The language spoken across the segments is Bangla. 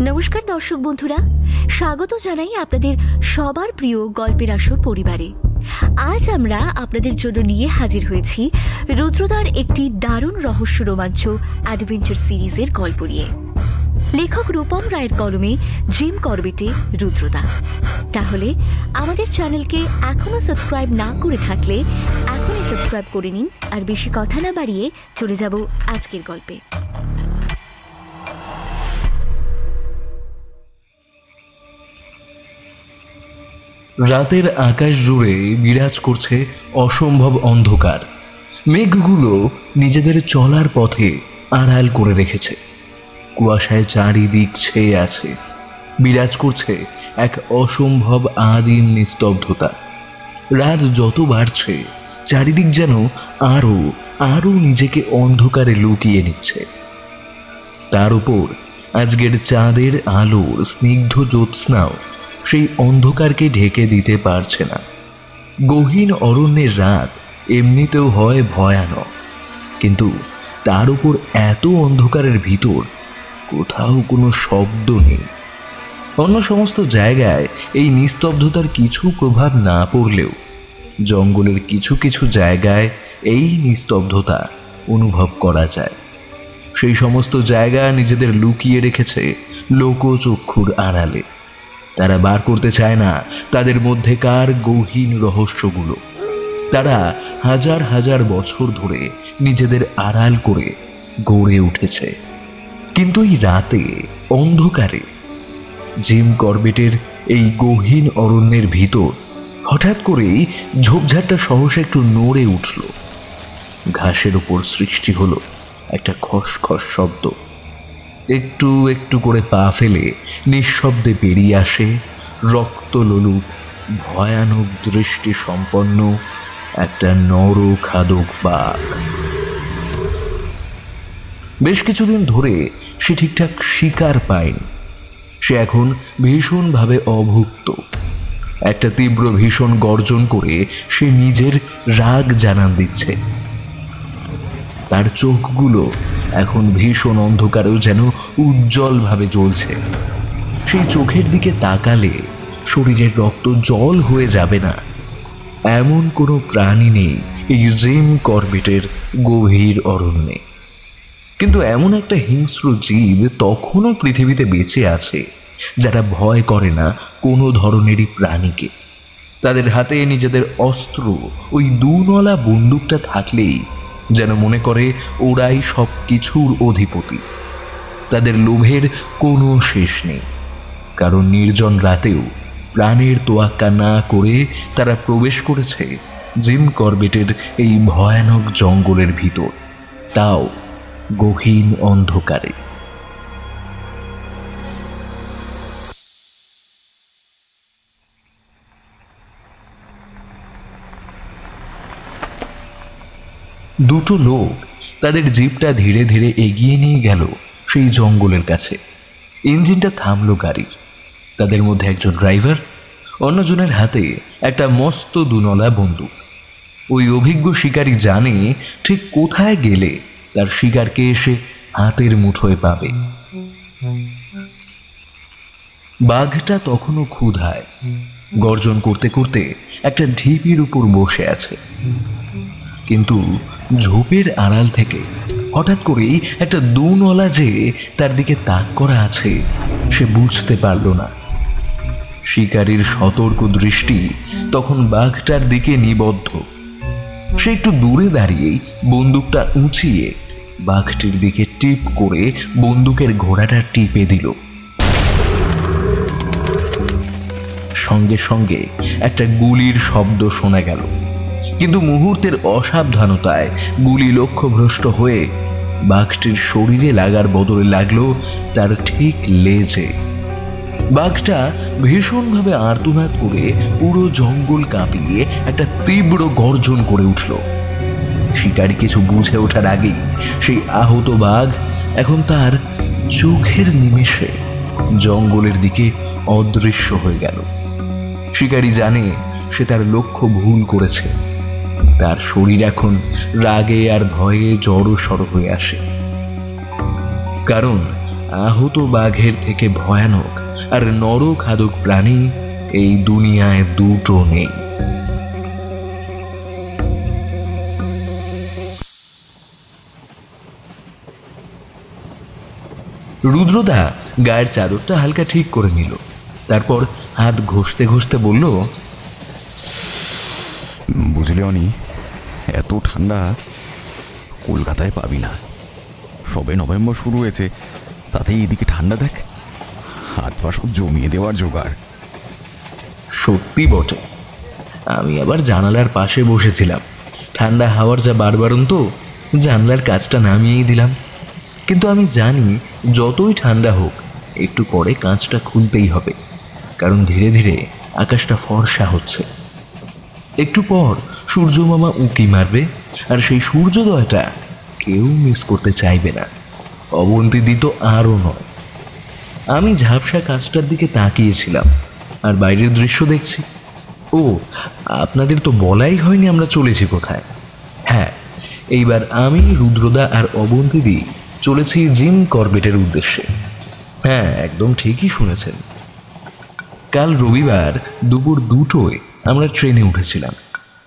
নমস্কার দর্শক বন্ধুরা, স্বাগত জানাই আপনাদের সবার প্রিয় গল্পের আসর পরিবারে। আজ আমরা আপনাদের জন্য নিয়ে হাজির হয়েছি রুদ্রদার একটি দারুণ রহস্য রোমাঞ্চ অ্যাডভেঞ্চার সিরিজের গল্প নিয়ে। লেখক রূপম রায়ের কলমে, জিম করবেটে রুদ্রদা। তাহলে আমাদের চ্যানেলকে এখনো সাবস্ক্রাইব না করে থাকলে এখনই সাবস্ক্রাইব করে নিন। আর বেশি কথা না বাড়িয়ে চলে যাব আজকের গল্পে। রাতের আকাশ জুড়ে বিরাজ করছে অসম্ভব অন্ধকার। মেঘগুলো নিজেদের চলার পথে আড়াল করে রেখেছে। কুয়াশায় চারিদিক ছেয়ে আছে। বিরাজ করছে এক অসম্ভব আদিম নিস্তব্ধতা। রাত যত বাড়ছে চারিদিক যেন আরো আরো নিজেকে অন্ধকারে লুকিয়ে নিচ্ছে। তার উপর আজকের চাঁদের আলোর স্নিগ্ধ জ্যোৎস্নাও সেই অন্ধকারকে ঢেকে দিতে পারছে না। গহীন অরণ্যের রাত এমনিতেও হয় ভয়ানক, কিন্তু তার উপর এত অন্ধকারের ভিতর কোথাও কোনো শব্দ নেই। অন্য সমস্ত জায়গায় এই নিস্তব্ধতার কিছু প্রভাব না পড়লেও জঙ্গলের কিছু কিছু জায়গায় এই নিস্তব্ধতা অনুভব করা যায়। সেই সমস্ত জায়গা নিজেদের লুকিয়ে রেখেছে লোকচক্ষুর আড়ালে। তারা বার করতে চায় না তাদের মধ্যেকার গহীন রহস্যগুলো। তারা হাজার হাজার বছর ধরে নিজেদের আড়াল করে গড়ে উঠেছে। কিন্তু এই রাতে অন্ধকারে জিম করবেটের এই গহীন অরণ্যের ভিতর হঠাৎ করেই ঝোপঝাড়টা সহসা একটু নড়ে উঠল। ঘাসের উপর সৃষ্টি হলো একটা খসখস শব্দ। একটু একটু করে পা ফেলে নিঃশব্দে বেরিয়ে আসে রক্তলোলুপ ভয়ানক দৃষ্টি সম্পন্ন একটা নরখাদক বাঘ। বেশ কিছুদিন ধরে সে ঠিকঠাক শিকার পায়নি। সে এখন ভীষণভাবে অভুক্ত। একটা তীব্র ভীষণ গর্জন করে সে নিজের রাগ জানান দিচ্ছে। তার চোখগুলো এখন ভীষণ অন্ধকারেও যেন উজ্জ্বলভাবে জ্বলছে। সেই চোখের দিকে তাকালে শরীরের রক্ত জল হয়ে যাবে না এমন কোনো প্রাণী নেই এই জিম করবেটের গভীর অরণ্যে। কিন্তু এমন একটা হিংস্র জীব তখনও পৃথিবীতে বেঁচে আছে যারা ভয় করে না কোনো ধরনেরই প্রাণীকে। তাদের হাতে নিজেদের অস্ত্র ওই দুনলা বন্দুকটা থাকলেই যেন মনে করে ওরাই সব কিছুর অধিপতি। তাদের লোভের কোনো শেষ নেই, কারণ নির্জন রাতেও প্রাণের তোয়াক্কা না করে তারা প্রবেশ করেছে জিম করবেটের এই ভয়ানক জঙ্গলের ভিতর, তাও গহীন অন্ধকারে। দুটো লোক তাদের জিপটা ধীরে ধীরে এগিয়ে নিয়ে গেল সেই জঙ্গলের কাছে। ইঞ্জিনটা থামলো গাড়ির। তাদের মধ্যে একজন ড্রাইভার, অন্যজনের হাতে একটা মস্ত দুনলা বন্দুক। ওই অভিজ্ঞ শিকারী জানে ঠিক কোথায় গেলে তার শিকারকে এসে হাতের মুঠোয় পাবে। বাঘটা তখনও ক্ষুধায় গর্জন করতে করতে একটা ঢিপির উপর বসে আছে। কিন্তু ঝোপের আড়াল থেকে হঠাৎ করেই একটা দুনলা যে তার দিকে তাক করা আছে সে বুঝতে পারল না। শিকারীর সতর্ক দৃষ্টি তখন বাঘটার দিকে নিবদ্ধ। সে একটু দূরে দাঁড়িয়েই বন্দুকটা উঁচিয়ে বাঘটির দিকে টিপ করে বন্দুকের ঘোড়াটা টিপে দিল। সঙ্গে সঙ্গে একটা গুলির শব্দ শোনা গেল, কিন্তু মুহূর্তের অসাবধানতায় গুলি লক্ষ্যভ্রষ্ট হয়ে বাঘটির শরীরে লাগার বদলে লাগলো তার ঠিক লেজে। বাঘটা ভীষণভাবে আর্তনাদ করে পুরো জঙ্গল কাঁপিয়ে একটা তীব্র গর্জন করে উঠল। শিকারী কিছু বুঝে ওঠার আগেই সেই আহত বাঘ এখন তার চোখের নিমেষে জঙ্গলের দিকে অদৃশ্য হয়ে গেল। শিকারী জানে সে তার লক্ষ্য ভুল করেছে। তার শরীর এখন রাগে আর ভয়ে জড়সড় হয়ে আসে, কারণ আহত বাঘের থেকে ভয়ানক আর নরখাদক প্রাণী এই দুনিয়ায় দুটো নেই। রুদ্রদা গায়ের চাদরটা হালকা ঠিক করে নিল, তারপর হাত ঘষতে ঘষতে বলল, বুঝলে অনি, এত ঠান্ডা কলকাতায় পাবি না। সবে নভেম্বর শুরু হয়েছে, তাতেই এদিকে ঠান্ডা দেখ, হাত পা সব জমিয়ে দেওয়ার জোগাড়। সত্যি বটে। আমি আবার জানালার পাশে বসেছিলাম, ঠান্ডা হাওয়ার যা বাড়বাড়ন্ত, জানলার কাজটা নামিয়েই দিলাম। কিন্তু আমি জানি যতই ঠান্ডা হোক একটু পরে কাঁচটা খুলতেই হবে, কারণ ধীরে ধীরে আকাশটা ফর্সা হচ্ছে। একটু পর সূর্য মামা উঁকি মারবে, আর সেই সূর্যোদয়টা কেউ মিস করতে চাইবে না। অবন্তীদি তো আরও নয়। আমি ঝাপসা কাজটার দিকে তাকিয়েছিলাম আর বাইরের দৃশ্য দেখছি। ও, আপনাদের তো বলাই হয়নি আমরা চলেছি কোথায়। হ্যাঁ, এইবার আমি, রুদ্রদা আর অবন্তীদি চলেছি জিম করবেটের উদ্দেশ্যে। হ্যাঁ, একদম ঠিকই শুনেছেন। কাল রবিবার দুপুর 2টোয় আমরা ট্রেনে উঠেছিলাম,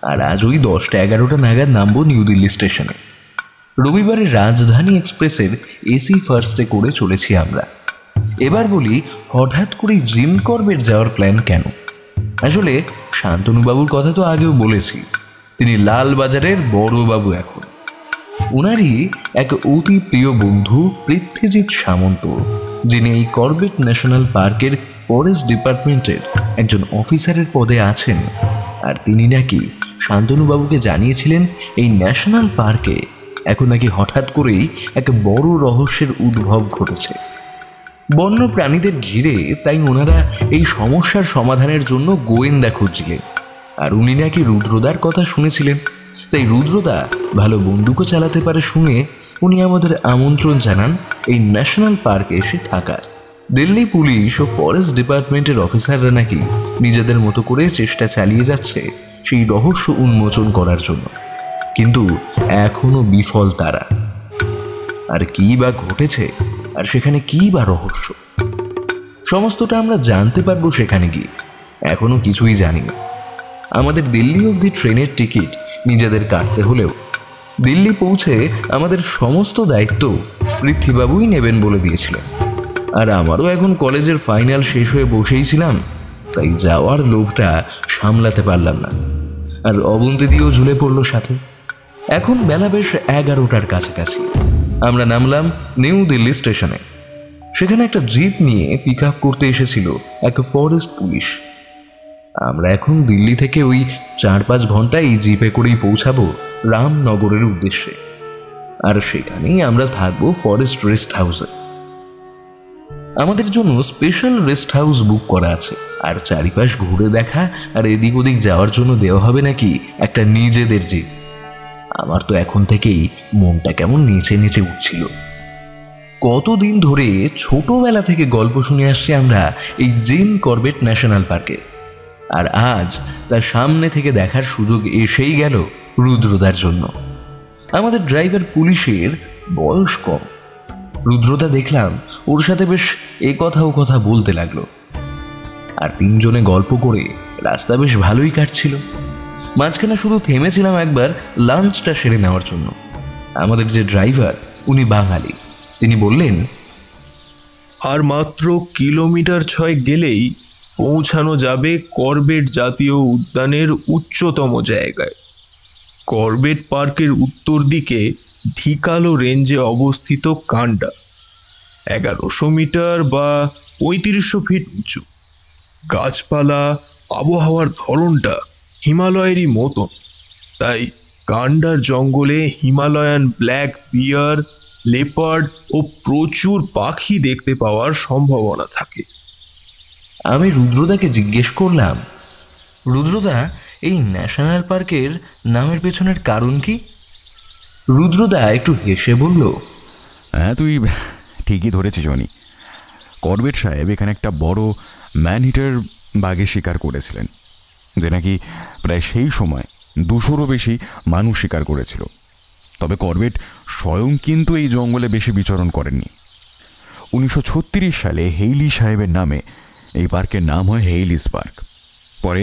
আর আজ ওই 10টা-11টা নাগাদ নামবো নিউ দিল্লি স্টেশনে। রবিবারের রাজধানী এক্সপ্রেসের এসি ফার্স্টে করে চলেছি আমরা। এবার বলি, হঠাৎ করেই জিম করবেট যাওয়ার প্ল্যান কেন? আসলে শান্তনুবাবুর কথা তো আগেও বলেছি, তিনি লালবাজারের বড়বাবু এখন। ওনারই এক অতি প্রিয় বন্ধু পৃথ্বীজিৎ সামন্ত, যিনি এই করবেট ন্যাশনাল পার্কের ফরেস্ট ডিপার্টমেন্টের একজন অফিসারের পদে আছেন। আর তিনি নাকি শান্তনুবাবুকে জানিয়েছিলেন এই ন্যাশনাল পার্কে এখন নাকি হঠাৎ করেই এক বড় রহস্যের উদ্ভব ঘটেছে বন্য প্রাণীদের ঘিরে। তাই ওনারা এই সমস্যার সমাধানের জন্য গোয়েন্দা খুঁজছিলেন, আর উনি নাকি রুদ্রদার কথা শুনেছিলেন। তাই রুদ্রদা ভালো বন্দুকও চালাতে পারে শুনে উনি আমাদের আমন্ত্রণ জানান এই ন্যাশনাল পার্কে এসে থাকার। দিল্লি পুলিশ ও ফরেস্ট ডিপার্টমেন্টের অফিসাররা নাকি নিজেদের মতো করে চেষ্টা চালিয়ে যাচ্ছে সেই রহস্য উন্মোচন করার জন্য, কিন্তু এখনো বিফল তারা। আর কী বা ঘটেছে, আর সেখানে কী বা রহস্য, সমস্তটা আমরা জানতে পারবো সেখানে গিয়ে। এখনো কিছুই জানি না। আমাদের দিল্লি অবধি ট্রেনের টিকিট নিজেদের কাটতে হলেও দিল্লি পৌঁছে আমাদের সমস্ত দায়িত্ব পৃথ্বীবাবুই নেবেন বলে দিয়েছিলেন। আর আমারও এখন কলেজের ফাইনাল শেষ হয়ে বসেই ছিলাম, তাই যাওয়ার লোভটা সামলাতে পারলাম না। আর অবন্তীদিও ঝুলে পড়ল সাথে। এখন বেলা বেশ 11টার কাছাকাছি। আমরা নামলাম নিউ দিল্লি স্টেশনে। সেখানে একটা জিপ নিয়ে পিক আপ করতে এসেছিল এক ফরেস্ট পুলিশ। আমরা এখন দিল্লি থেকে ওই 4-5 ঘন্টা এই জিপে করেই পৌঁছাবো রামনগরের উদ্দেশ্যে, আর সেখানেই আমরা থাকবো ফরেস্ট রেস্ট হাউসে। আমাদের জন্য স্পেশাল রেস্ট হাউস বুক করা আছে, আর চারিপাশ ঘুরে দেখা আর এদিক ওদিক যাওয়ার জন্য দেওয়া হবে নাকি একটা নিজেদের জিপ। আমার তো এখন থেকেই মনটা কেমন নিচে নিচে উঠছিল। কতদিন ধরে ছোটবেলা থেকে গল্প শুনে আসছি আমরা এই জিম করবেট ন্যাশনাল পার্কে, আর আজ তার সামনে থেকে দেখার সুযোগ এসেই গেল রুদ্রদার জন্য। আমাদের ড্রাইভার পুলিশের বয়স কম। রুদ্রদা দেখলাম ওর সাথে বেশ এ কথা ও কথা বলতে লাগলো, আর তিনজনে গল্প করে রাস্তা বেশ ভালোই কাটছিল। মাঝখানে শুধু থেমেছিলাম একবার লাঞ্চটা সেরে নেওয়ার জন্য। আমাদের যে ড্রাইভার উনি বাঙালি, তিনি বললেন, আর মাত্র কিলোমিটার 6 গেলেই পৌঁছানো যাবে করবেট জাতীয় উদ্যানের উচ্চতম জায়গায়। করবেট পার্কের উত্তর দিকে ঢিকালো রেঞ্জে অবস্থিত কান্ডা 1100 মিটার বা 3500 ফিট উঁচু। গাছপালা, আবহাওয়ার ধরনটা হিমালয়েরই মতন, তাই কান্ডার জঙ্গলে হিমালয়ান ব্ল্যাক বিয়ার, লেপার্ড ও প্রচুর পাখি দেখতে পাওয়ার সম্ভাবনা থাকে। আমি রুদ্রদাকে জিজ্ঞেস করলাম, রুদ্রদা, এই ন্যাশনাল পার্কের নামের পেছনের কারণ কি? রুদ্রদা একটু হেসে বলল, হ্যাঁ, তুই ঠিকই ধরেছিস জনি। করবেট সাহেব এখানে একটা বড় ম্যানহিটার বাঘে শিকার করেছিলেন, যে নাকি প্রায় সেই সময় 200-রও বেশি মানুষ শিকার করেছিল। তবে করবেট স্বয়ং কিন্তু এই জঙ্গলে বেশি বিচরণ করেননি। 1936 সালে হেইলি সাহেবের নামে এই পার্কের নাম হয় হেইলিস পার্ক। পরে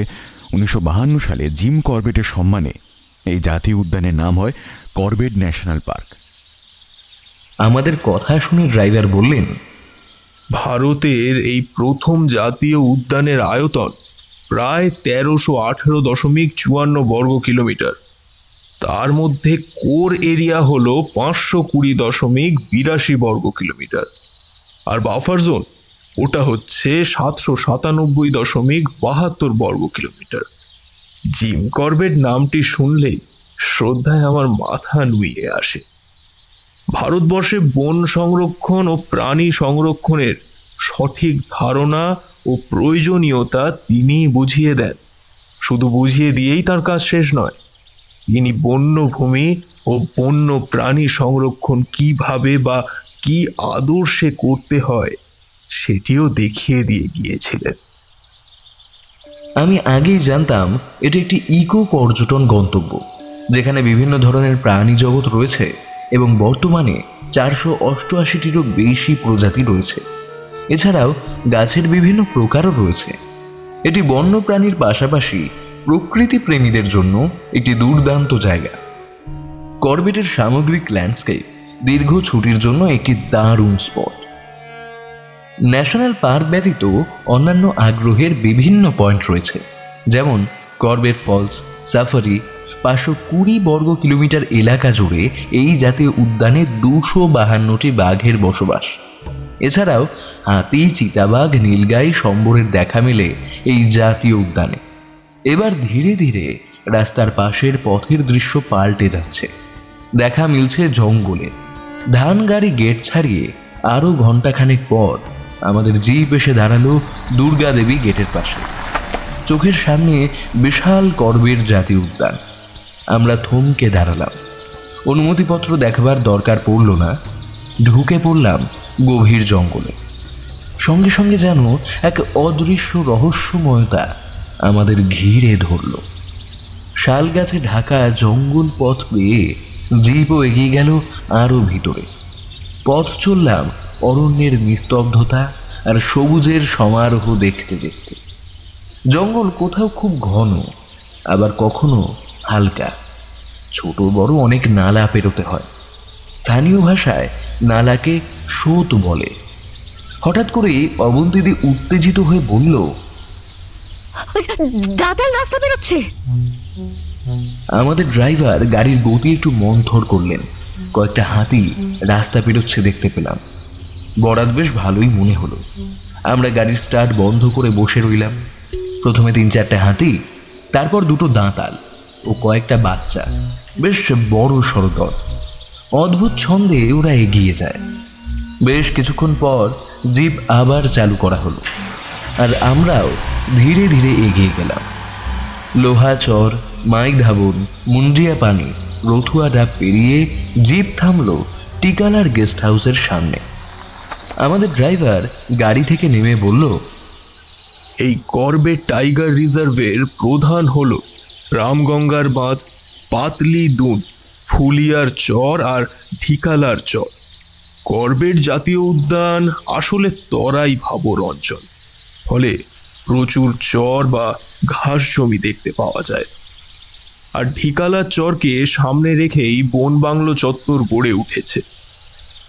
1952 সালে জিম করবেটের সম্মানে এই জাতীয় উদ্যানের নাম হয় করবেট ন্যাশনাল পার্ক। আমাদের কথা শুনে ড্রাইভার বললেন, ভারতের এই প্রথম জাতীয় উদ্যানের আয়তন প্রায় 1318.54 বর্গ কিলোমিটার। তার মধ্যে কোর এরিয়া হলো 520.82 বর্গ কিলোমিটার, আর বাফার জোন ওটা হচ্ছে 797.72 বর্গ কিলোমিটার। জিম করবেট নামটি শুনলেই শ্রদ্ধায় আমার মাথা নুয়ে আসে। ভারতবর্ষে বন সংরক্ষণ ও প্রাণী সংরক্ষণের সঠিক ধারণা ও প্রয়োজনীয়তা তিনিই বুঝিয়ে দেন। শুধু বুঝিয়ে দিয়েই তার কাজ শেষ নয়, তিনি বন্যভূমি ও বন্য প্রাণী সংরক্ষণ কিভাবে বা কি আদর্শে করতে হয় সেটিও দেখিয়ে দিয়ে গিয়েছিলেন। আমি আগেই জানতাম এটি একটি ইকো পর্যটন গন্তব্য, যেখানে বিভিন্ন ধরনের প্রাণী জগৎ রয়েছে এবং বর্তমানে 488টিরও বেশি প্রজাতি রয়েছে। এছাড়াও গাছের বিভিন্ন প্রকারও রয়েছে। এটি বন্য প্রাণীর পাশাপাশি প্রকৃতি প্রেমীদের জন্য একটি দুর্দান্ত জায়গা। করবেটের সামগ্রিক ল্যান্ডস্কেপ দীর্ঘ ছুটির জন্য একটি দারুণ স্পট। ন্যাশনাল পার্ক ব্যতীত অন্যান্য আগ্রহের বিভিন্ন পয়েন্ট রয়েছে, যেমন করবেট ফলস সাফারি। 520 বর্গ কিলোমিটার এলাকা জুড়ে এই জাতীয় উদ্যানে 252টি বাঘের বসবাস। এছাড়াও হাতি, চিতাবাঘ, নীলগাই, সম্বরের দেখা মেলে এই জাতীয় উদ্যানে। এবার ধীরে ধীরে রাস্তার পাশের পথের দৃশ্য পাল্টে যাচ্ছে। দেখা মিলছে জঙ্গলের। ধান গাড়ি গেট ছাড়িয়ে আরও ঘণ্টাখানেক পর আমাদের জিপ এসে দাঁড়ালো দুর্গা দেবী গেটের পাশে। চোখের সামনে বিশাল করবেট জাতীয় উদ্যান। আমরা থমকে দাঁড়ালাম। অনুমতিপত্র দেখাবার দরকার পড়ল না। ঢুকে পড়লাম গভীর জঙ্গলে। সঙ্গে সঙ্গে যেন এক অদৃশ্য রহস্যময়তা আমাদের ঘিরে ধরল। শাল গাছে ঢাকা জঙ্গল পথ পেয়ে জিপও এগিয়ে গেল আরও ভিতরে। পথ চললাম অরণ্যের নিস্তব্ধতা আর সবুজের সমারোহ দেখতে দেখতে। জঙ্গল কোথাও খুব ঘন, আবার কখনো হালকা। ছোট বড় অনেক নালা পেরোতে হয়। স্থানীয় ভাষায় নালাকে স্রোত বলে। হঠাৎ করে অবন্তীদি উত্তেজিত হয়ে বলল, দাদার রাস্তা বেরোচ্ছে। আমাদের ড্রাইভার গাড়ির গতি একটু মন্থর করলেন। কয়েকটা হাতি রাস্তা পেরোচ্ছে দেখতে পেলাম। বরাত বেশ ভালোই মনে হলো। আমরা গাড়ির স্টার্ট বন্ধ করে বসে রইলাম। প্রথমে 3-4টে হাতি, তারপর 2টো দাঁতাল ও কয়েকটা বাচ্চা, বেশ বড় সড় দল। অদ্ভুত ছন্দে ওরা এগিয়ে যায়। বেশ কিছুক্ষণ পর জিপ আবার চালু করা হলো, আর আমরাও ধীরে ধীরে এগিয়ে গেলাম। লোহাচর, মাইধাবন, মুন্ড্রিয়া পানি, রথুয়া ডাব পেরিয়ে জিপ থামলো টিকালার গেস্ট হাউসের সামনে। আমাদের ড্রাইভার গাড়ি থেকে নেমে বলল, এই করবেট টাইগার রিজার্ভের প্রধান হল রামগঙ্গার বাঁধ, পাতলি দুন, ফুলিয়ার চর আর ঢিকালার চর। করবেট জাতীয় উদ্যান আসলে তরাই ভাবর অঞ্চল, ফলে প্রচুর চর বা ঘাস জমি দেখতে পাওয়া যায়। আর ঢিকালার চরকে সামনে রেখেই বন বাংলো চত্বর গড়ে উঠেছে।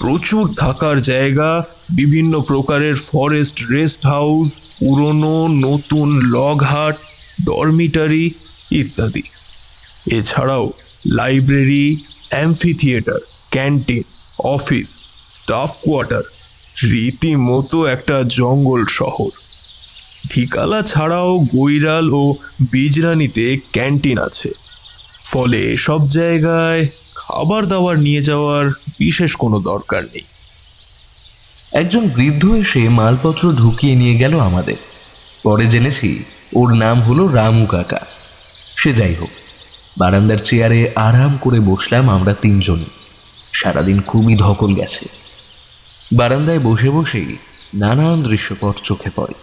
প্রচুর থাকার জায়গা, বিভিন্ন প্রকারের ফরেস্ট রেস্ট হাউস, পুরনো নতুন লগহাট, ডরমিটারি ইত্যাদি। এছাড়াও library, amphi theatre, canteen, office, staff quarter, রীতিমতো একটা জঙ্গল শহর। ঠিকালা ছাড়াও গৈরাল ও বিজরানিতে ক্যান্টিন আছে, ফলে সব জায়গায় খাবার দাবার নিয়ে যাওয়ার বিশেষ কোনো দরকার নেই। একজন বৃদ্ধ এসে মালপত্র ঢুকিয়ে নিয়ে গেল আমাদের। পরে জেনেছি ওর নাম হলো রামু কাকা। সে যাই হোক, বারান্দার চেয়ারে আরাম করে বসলাম আমরা 3 জনই। সারাদিন খুবই ধকল গেছে। বারান্দায় বসে বসেই নানান দৃশ্যপট চোখে পড়ে।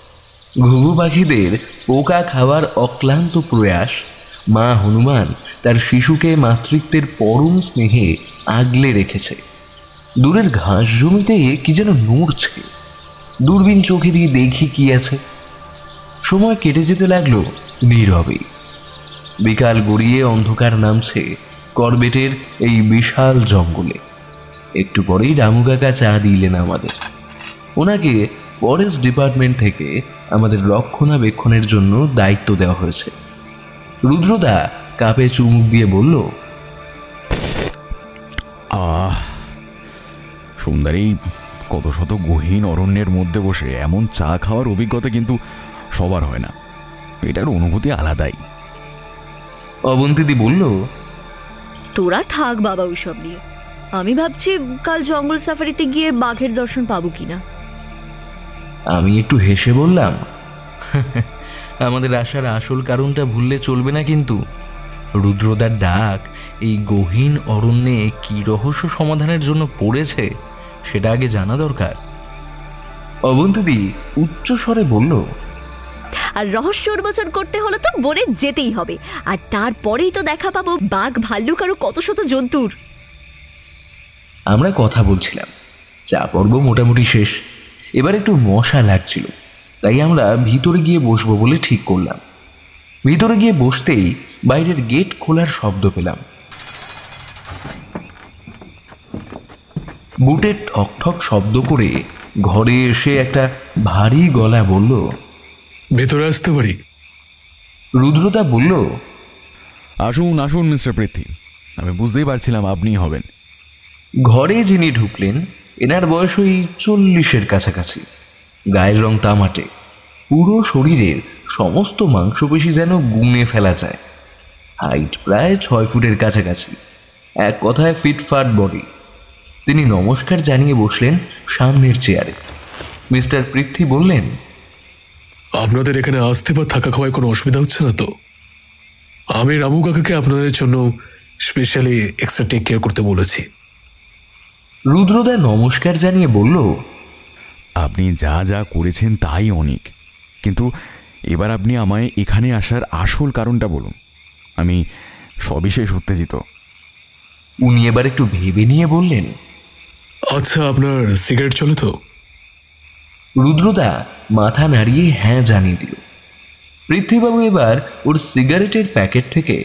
ঘুঘু পাখিদের পোকা খাওয়ার অক্লান্ত প্রয়াস, মা হনুমান তার শিশুকে মাতৃত্বের পরম স্নেহে আগলে রেখেছে। দূরের ঘাস জমিতে কি যেন নড়ছে। দূরবীন চোখে দিয়ে দেখি কি আছে। সময় কেটে যেতে লাগলো নীরবে। বিকাল গড়িয়ে অন্ধকার নামছে করবেটের এই বিশাল জঙ্গলে। একটু পরেই রামু কাকা চা দিলেন আমাদের। ওনাকে ফরেস্ট ডিপার্টমেন্ট থেকে আমাদের রক্ষণাবেক্ষণের জন্য দায়িত্ব দেওয়া হয়েছে। রুদ্রদা কাপে চুমুক দিয়ে বলল, সুন্দরী কত শত গহীন অরণ্যের মধ্যে বসে এমন চা খাওয়ার অভিজ্ঞতা কিন্তু সবার হয় না। এটার অনুভূতি আলাদাই। অবন্তীদি বলল, তোরা থাক বাবা ওইসব নিয়ে। আমি ভাবছি কাল জঙ্গল সাফারিতে গিয়ে বাঘের দর্শন পাবো কিনা। আমি একটু হেসে বললাম, আমাদের আসার আসল কারণটা ভুললে চলবে না কিন্তু। রুদ্রদার ডাক এই গহীন অরণ্যে কি রহস্য সমাধানের জন্য পড়েছে সেটা আগে জানা দরকার। অবন্তীদি উচ্চ স্বরে বলল, আর রহস্য উন্মোচন করতে হলে তো বনে যেতেই হবে, আর তারপরেই তো দেখা পাবো বাঘ, ভাল্লুক আরো কত শত জন্তুর। আমরা কথা বলছিলাম, চা পর্ব মোটামুটি শেষ। এবার একটু মশা লাগছিল, তাই আমরা ভিতরে গিয়ে বসবো বলে ঠিক করলাম। ভিতরে গিয়ে বসতেই বাইরের গেট খোলার শব্দ পেলাম। বুটের ঠক ঠক শব্দ করে ঘরে এসে একটা ভারী গলা বলল, ভেতরে আসতে পারি? রুদ্রদা বলল, আসুন আসুন মিস্টার পৃথ্বী, আমি বুঝতেই পারছিলাম আপনি হবেন। ঘরে যিনি ঢুকলেন এনার বয়স ওই 40-এর কাছাকাছি। গায়ের রং তামাটে, পুরো শরীরের সমস্ত মাংসপেশি যেন গুনে ফেলা যায়। হাইট প্রায় 6 ফুটের কাছাকাছি, এক কথায় ফিটফাট বডি। তিনি নমস্কার জানিয়ে বসলেন সামনের চেয়ারে। মিস্টার পৃথ্বী বললেন, আপনাদের এখানে আসতে বা থাকা খাওয়ায় কোনো অসুবিধা হচ্ছে না তো? আমি রামু কাকাকে আপনাদের জন্য স্পেশালি এক্সট্রা টেক কেয়ার করতে বলেছি। রুদ্রদা নমস্কার জানিয়ে বলল, আপনি যা যা করেছেন তাই অনেক, কিন্তু এবার আপনি আমায় এখানে আসার আসল কারণটা বলুন। আমি সবিশেষ উত্তেজিত। উনি এবার একটু ভেবে নিয়ে বললেন, আচ্ছা, আপনার সিগারেট চলে তো? রুদ্রদা মাথা নাড়িয়ে হ্যাঁ জানিয়ে দিল। পৃথ্বীবাবু এবার ওর সিগারেটের প্যাকেট থেকে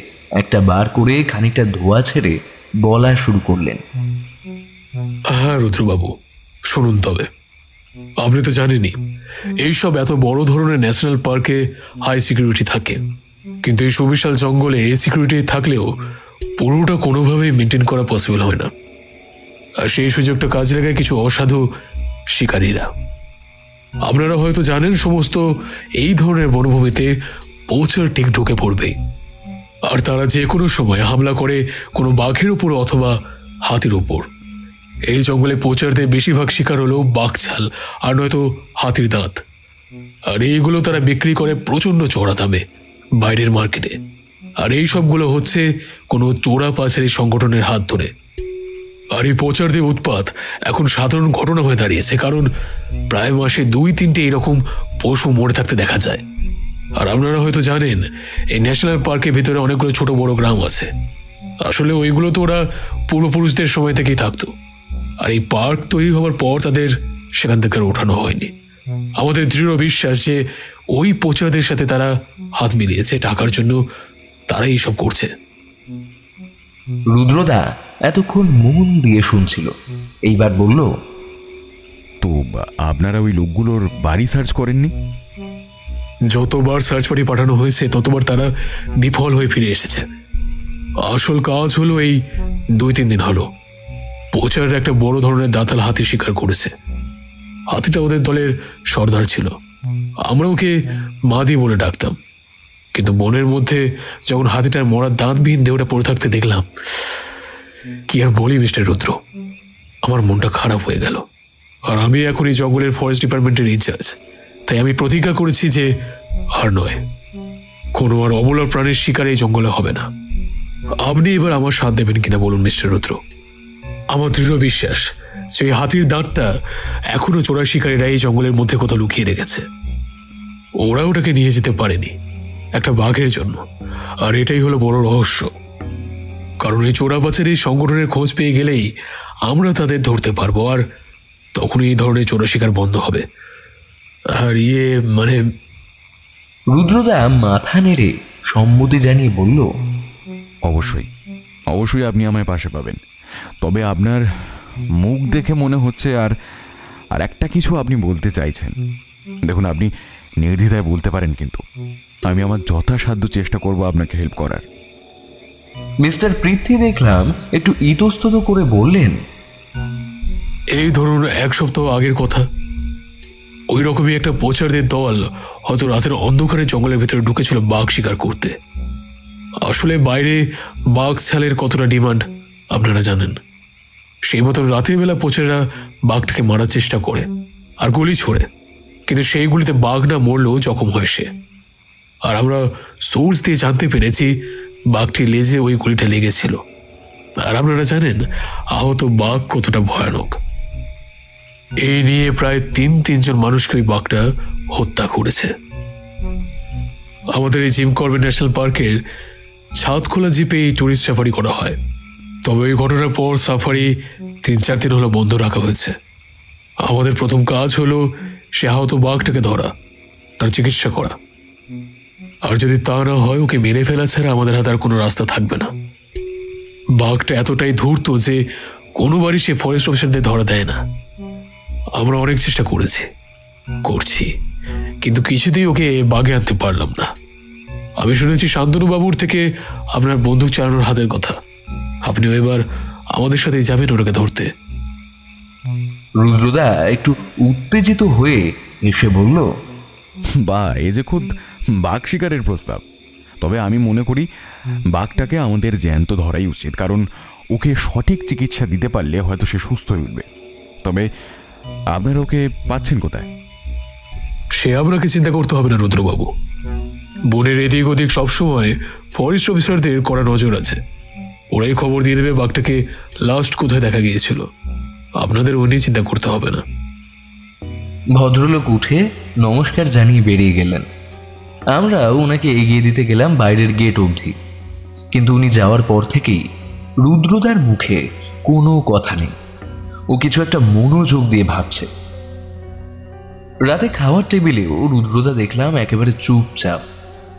একটা বার করে খানিকটা ধোঁয়া ছেড়ে বলা শুরু করলেন, হ্যাঁ রুদ্রবাবু, শুনুন তবে। আপনি তো জানেনই এইসব এত বড় ধরনের ন্যাশনাল পার্কে হাই সিকিউরিটি থাকে, কিন্তু এই সুবিশাল জঙ্গলে এই সিকিউরিটি থাকলেও পুরোটা কোনোভাবেই মেনটেন করা পসিবল হয় না। আর সেই সুযোগটা কাজে লাগায় কিছু অসাধু শিকারীরা। আপনারা হয়তো জানেন সমস্ত এই ধরনের বনভূমিতে পোচার ঠিক ঢুকে পড়বে, আর তারা যে কোনো সময় হামলা করে কোনো বাঘের উপর অথবা হাতির উপর। এই জঙ্গলে পোচারদের বেশিরভাগ শিকার হলো বাঘছাল আর নয়তো হাতির দাঁত, আর এইগুলো তারা বিক্রি করে প্রচন্ড চড়া দামে বাইরের মার্কেটে। আর এই সবগুলো হচ্ছে কোনো চোরা পাচারি সংগঠনের হাত ধরে। আর এই পোচারদের উৎপাত এখন সাধারণ ঘটনা হয়ে দাঁড়িয়েছে, কারণ প্রায় মাসে 2-3টে এরকম পশু মরে থাকতে দেখা যায়। আর আপনারা হয়তো জানেন এই ন্যাশনাল পার্কের ভিতরে অনেকগুলো ছোট বড় গ্রাম আছে। আসলে ওইগুলো তো ওরা পূর্বপুরুষদের সময় থেকেই থাকতো, আর এই পার্ক তৈরি হওয়ার পর তাদের সেখান থেকে ওঠানো হয়নি। আমাদের দৃঢ় বিশ্বাস যে ওই পোচারদের সাথে তারা হাত মিলিয়েছে, টাকার জন্য তারা এইসব করছে। রুদ্রদা এতক্ষণ মন দিয়ে শুনছিল, এইবার বলল, তো আপনারা ওই লোকগুলোর বাড়ি সার্চ করেননি? যতবার সার্চ পার্টি পাঠানো হয়েছে ততবার তারা বিফল হয়ে ফিরে এসেছে। আসল কাজ হলো এই 2-3 দিন হলো পোচাররা একটা বড় ধরনের দাঁতাল হাতি শিকার করেছে। হাতিটা ওদের দলের সর্দার ছিল, আমরা ওকে মাদি বলে ডাকতাম। কিন্তু বনের মধ্যে যখন হাতিটার মরা দাঁতবিহীন দেহটা পড়ে থাকতে দেখলাম, কি আর বলি মিস্টার রুদ্র, আমার মনটা খারাপ হয়ে গেল। আর আমি এখন এই জঙ্গলের ফরেস্ট ডিপার্টমেন্টের ইনচার্জ, তাই আমি প্রতিজ্ঞা করেছি যে আর নয়, কোনো আর অবলা প্রাণীর শিকার এই জঙ্গলে হবে না। আপনি এবার আমার সাথ দেবেন কিনা বলুন মিস্টার রুদ্র? আমার দৃঢ় বিশ্বাস যে এই হাতির দাঁতটা এখনো চোরা শিকারীরা এই জঙ্গলের মধ্যে কোথাও লুকিয়ে রেখেছে। ওরা ওটাকে নিয়ে যেতে পারেনি একটা বাঘের জন্য, আর এটাই হলো বড় রহস্য। কারণ এই চোরা পাচার এই সংগঠনের খোঁজ পেয়ে গেলেই আমরা তাদের ধরতে পারবো, আর তখন এই ধরনের চোরা শিকার বন্ধ হবে। আর মানে রুদ্রদা মাথা নেড়ে সম্মতি জানিয়ে বলল, অবশ্যই অবশ্যই আপনি আমার পাশে পাবেন। তবে আপনার মুখ দেখে মনে হচ্ছে আর একটা কিছু আপনি বলতে চাইছেন। দেখুন, আপনি নির্দ্বিধায় বলতে পারেন, কিন্তু আমি আমার যথাসাধ্য চেষ্টা করব আপনাকে হেল্প করার। মিস্টার পৃথ্বী দেখলাম একটু ইতস্তত করে বললেন, এই ধরুন 1 সপ্তাহ আগের কথা, ওই রকমই একটা পোচারদের দল হয়তো রাতের অন্ধকারে জঙ্গলের ভেতরে ঢুকেছিল বাঘ শিকার করতে। আসলে বাইরে বাঘ ছালের কতটা ডিমান্ড আপনারা জানেন। সেই মতন রাতের বেলা পোচাররা বাঘটাকে মারার চেষ্টা করে আর গুলি ছোড়ে, কিন্তু সেই গুলিতে বাঘ না মরলেও জখম হয় সে। আর আমরা সোর্স দিয়ে জানতে পেরেছি বাঘটির লেজে ওই গুলিটা লেগেছিল। আর আপনারা জানেন আহত বাঘ কতটা ভয়ানক। এই নিয়ে প্রায় 3জন মানুষকে ওই বাঘটা হত্যা করেছে। আমাদের এই জিম করবেট ন্যাশনাল পার্কের ছাদ খোলা জিপে এই টুরিস্ট সাফারি করা হয়। তবে ওই ঘটনার পর সাফারি 3-4 দিন হলো বন্ধ রাখা হয়েছে। আমাদের প্রথম কাজ হলো সে আহত বাঘটাকে ধরা, তার চিকিৎসা করা। আর যদি তা না হয়, ওকে মেরে ফেলা ছাড়া আমাদের হাতে আর কোনো রাস্তা থাকবে না। বাঘটা এতটাই ধূর্ত যে কোনোবারই সে ফরেস্ট অফিসারদের ধরা দেয় না। আমরা অনেক চেষ্টা করছি, কিন্তু কিছুতেই ওকে বাগে আনতে পারলাম না। আমি শুনেছি শান্তনু বাবুর থেকে আপনার বন্দুক চালানোর হাতের কথা। আপনিও এবার আমাদের সাথে যাবেন ওটাকে ধরতে। রুদ্রদা একটু উত্তেজিত হয়ে এসে বলল, বা এই যে খুদ বাঘ শিকারের প্রস্তাব। তবে আমি মনে করি বাঘটাকে আমাদের জ্যান্ত ধরাই উচিত, কারণ ওকে সঠিক চিকিৎসা দিতে পারলে হয়তো সে সুস্থ হয়ে উঠবে। তবে আপনারা ওকে পাচ্ছেন কোথায়? সে আপনাকে চিন্তা করতে হবে না রুদ্রবাবু। বনের এদিক ওদিক সবসময় ফরেস্ট অফিসারদের কড়া নজর আছে। ওরাই খবর দিয়ে দেবে বাঘটাকে লাস্ট কোথায় দেখা গিয়েছিল। আপনাদের ও নিয়ে চিন্তা করতে হবে না। ভদ্রলোক উঠে নমস্কার জানিয়ে বেরিয়ে গেলেন। আমরা ওনাকে এগিয়ে দিতে গেলাম বাইরের গেট অবধি, কিন্তু উনি যাওয়ার পর থেকেই রুদ্রদার মুখে কোনো কথা নেই। ও কিছু একটা মনোযোগ দিয়ে ভাবছে। রাতে খাওয়ার টেবিলেও রুদ্রদা দেখলাম একেবারে চুপচাপ।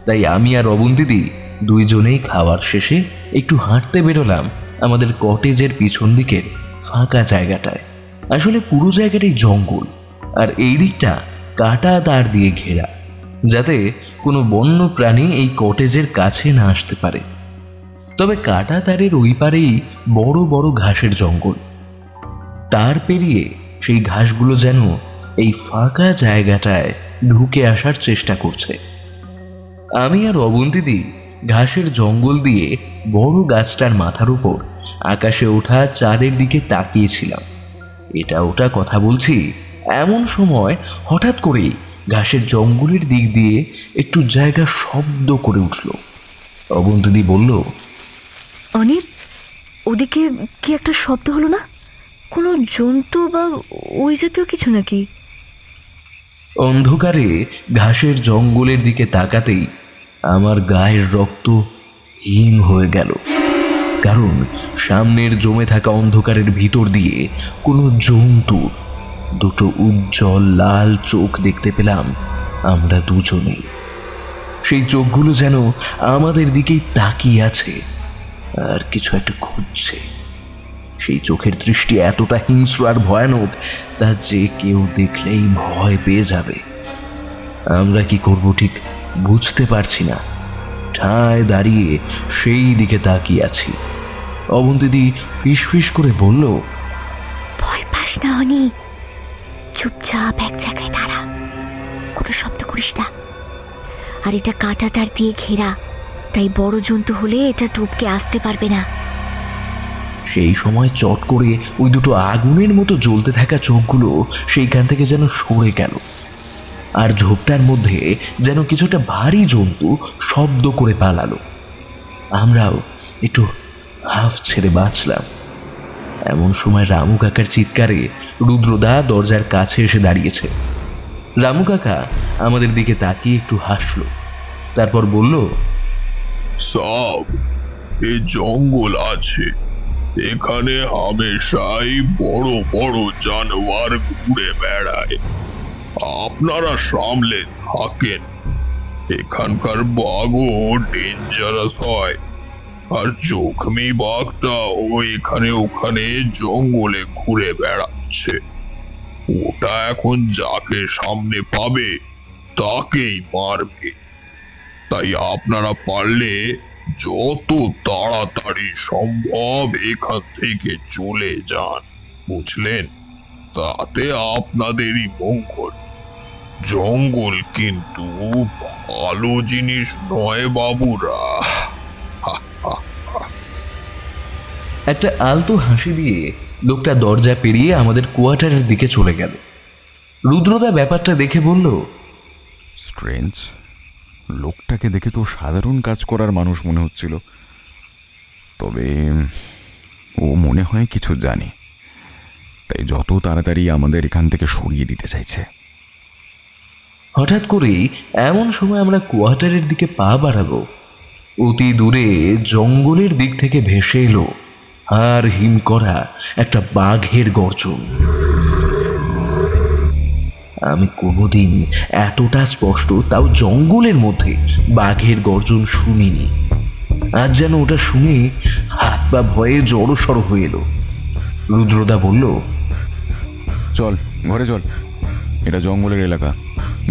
তাই আমি আর অবন্তিদি দুইজনেই খাওয়ার শেষে একটু হাঁটতে বেরোলাম আমাদের কটেজের পিছন দিকের ফাঁকা জায়গাটায়। আসলে পুরো জায়গাটাই জঙ্গল, আর এই দিকটা কাটা তার দিয়ে ঘেরা, যাতে কোনো বন্য প্রাণী এই কটেজের কাছে না আসতে পারে। তবে কাটা তারের ওই পারেই বড় বড় ঘাসের জঙ্গল। তার পেরিয়ে সেই ঘাসগুলো যেন এই ফাঁকা জায়গাটায় ঢুকে আসার চেষ্টা করছে। আমি আর অবন্তিদি ঘাসের জঙ্গল দিয়ে বড় গাছটার মাথার উপর আকাশে ওঠা চাঁদের দিকে তাকিয়েছিলাম। এটা ওটা কথা বলছি, এমন সময় হঠাৎ করেই ঘাসের জঙ্গলের দিক দিয়ে একটু জায়গা শব্দ করে উঠল। অবন্তিদি বলল, অনিক, ওদিকে কি একটা শব্দ হলো না? কোনো জন্তু বা ওই জাতীয় কিছু নাকি? অন্ধকারে ঘাসের জঙ্গলের দিকে তাকাতেই আমার গায়ের রক্ত হিম হয়ে গেল, কারণ সামনের জমে থাকা অন্ধকারের ভিতর দিয়ে কোনো জন্তুর দুটো উজ্জ্বল লাল চোখ দেখতে পেলাম আমরা দুজনেই। সেই চোখগুলো যেন আমাদের দিকেই তাকিয়ে আছে আর কিছু একটা খুঁজছে। সেই চোখের দৃষ্টি এতটা হিংস্র আর ভয়ানক তা যে কেউ দেখলেই ভয় পেয়ে যাবে। আমরা কি করব ঠিক বুঝতে পারছি না। ঠায় দাঁড়িয়ে সেই দিকে তাকিয়ে আছি। অবন্তিদি ফিসফিস করে বলল, ভয় পাস না অনি, চুপচাপ এক জায়গায় দাঁড়া, কোনো শব্দ করিস না। আর এটা কাটা তার দিয়ে ঘেরা, তাই বড় জন্তু হলে এটা টপকে আসতে পারবে না। সেই সময় চট করে ওই দুটো আগুনের মতো জ্বলতে থাকা চোখগুলো সেইখান থেকে যেন সরে গেল, আর ঝোপটার মধ্যে যেন কিছুটা ভারী জন্তু শব্দ করে পালালো। আমরাও একটু হাফ ছেড়ে বাঁচলাম। এমন সময় রামু কাকার চিৎকারে রুদ্রদা দরজার কাছে এসে দাঁড়িয়েছে। রামু কাকা আমাদের দিকে তাকিয়ে একটু হাসল, তারপর বলল, সব এ জঙ্গল আছে, এখানে হামেশাই বড় বড় জানোয়ার ঘুরে বেড়ায়, আপনারা সামলে থাকেন। এখানকার বাঘও ডেঞ্জারাস হয়, আর জখমি বাঘটাও এখানে ওখানে জঙ্গলে ঘুরে বেড়াচ্ছে। ওটা এখন যাকে সামনে পাবে তাকেই মারবে। তাই আপনারা পারলে যত তাড়াতাড়ি সম্ভব এখান থেকে চলে যান, বুঝলেন? তাতে আপনাদেরই মঙ্গল। জঙ্গল কিন্তু ভালো জিনিস নয় বাবুরা। একটা আলতো হাসি দিয়ে লোকটা দরজা পেরিয়ে আমাদের কোয়ার্টারের দিকে চলে গেল। রুদ্রদা ব্যাপারটা দেখে বলল, স্ট্রেঞ্জ, লোকটাকে দেখে তো সাধারণ কাজ করার মানুষ মনে হচ্ছিল, তবে ও মনে হয় কিছু জানে, তাই যত তাড়াতাড়ি আমাদের এখান থেকে সরিয়ে দিতে চাইছে। হঠাৎ করেই এমন সময় আমরা কোয়ার্টারের দিকে পা বাড়াবো, অতি দূরে জঙ্গলের দিক থেকে ভেসে এলো হাড় হিম করা একটা বাঘের গর্জন। আমি কোনোদিন এতটা স্পষ্ট, তাও জঙ্গলের মধ্যে, বাঘের গর্জন শুনিনি। আজ যেন ওটা শুনে হাত পা ভয়ে জড়সড় হয়ে এলো। রুদ্রদা বলল, চল ঘরে চল, এটা জঙ্গলের এলাকা,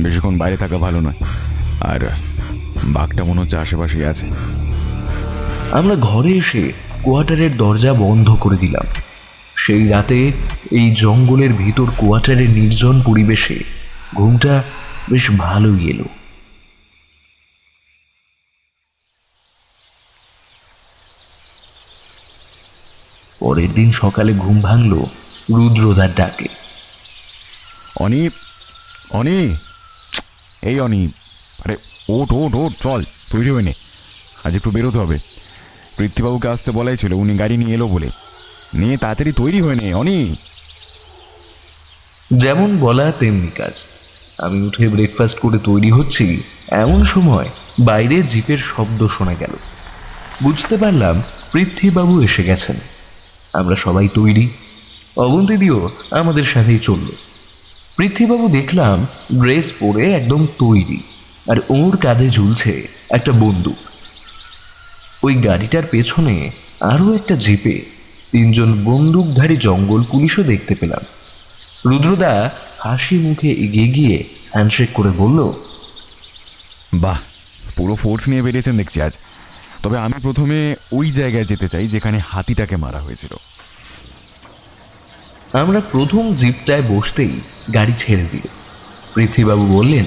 বেশিক্ষণ বাইরে থাকা ভালো নয়, আর বাঘটা মনে হচ্ছে আশেপাশেই আছে। আমরা ঘরে এসে কোয়ার্টারের দরজা বন্ধ করে দিলাম। সেই রাতে এই জঙ্গলের ভিতর কোয়ার্টারের নির্জন পরিবেশে ঘুমটা বেশ ভালোই এলো। পরের দিন সকালে ঘুম ভাঙল রুদ্রদার ডাকে। অনি, অনি, এই অনি, আরে ওট ওট ওট, চল তৈরি হয়ে নে, আজ একটু বেরোতে হবে। পৃথ্বীবাবুকে আসতে বলাই ছিল, উনি গাড়ি নিয়ে এলো বলে। নিয়ে তাড়াতাড়ি তৈরি হয়ে নে অনি। যেমন বলা তেমনি কাজ। আমি উঠে ব্রেকফাস্ট করে তৈরি হচ্ছি, এমন সময় বাইরে জিপের শব্দ শোনা গেল। বুঝতে পারলাম পৃথ্বীবাবু এসে গেছেন। আমরা সবাই তৈরি, অবন্তীদিও আমাদের সাথেই চলল। পৃথ্বীবাবু দেখলাম ড্রেস পরে একদম তৈরি, আর ওর কাঁধে ঝুলছে একটা বন্দুক। ওই গাড়িটার পেছনে আরও একটা জিপে 3 জন বন্দুকধারী জঙ্গল পুলিশও দেখতে পেলাম। রুদ্রদা হাসি মুখে এগিয়ে গিয়ে হ্যান্ডশেক করে বলল, বাহ, পুরো ফোর্স নিয়ে বেরিয়েছেন দেখছি আজ। তবে আমি প্রথমে ওই জায়গায় যেতে চাই যেখানে হাতিটাকে মারা হয়েছিল। আমরা প্রথম জিপটায় বসতেই গাড়ি ছেড়ে দিল। পৃথ্বীবাবু বললেন,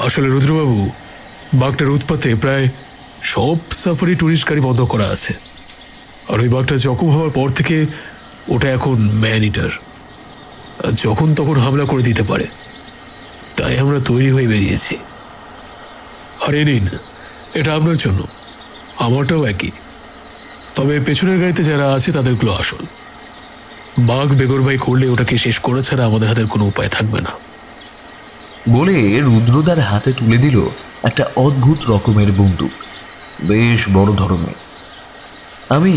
আসলে রুদ্রবাবু, বাঘটার উৎপাতে প্রায় সব সাফারি টুরিস্ট গাড়ি বন্ধ করা আছে, আর ওই বাঘটা জখম হওয়ার পর থেকে ওটা এখন ম্যান ইটার, যখন তখন হামলা করে দিতে পারে। তাই আমরা তৈরি হয়ে বেরিয়েছি। আর এ নিন, এটা আপনার জন্য, আমারটাও একই। তবে পেছনের গাড়িতে যারা আছে তাদেরগুলো আসল। বাঘ বেগরবাই করলে ওটাকে শেষ করা ছাড়া আমাদের হাতের কোনো উপায় থাকবে না। বলে রুদ্রদার হাতে তুলে দিল একটা অদ্ভুত রকমের বন্দুক, বেশ বড় ধরনের। আমি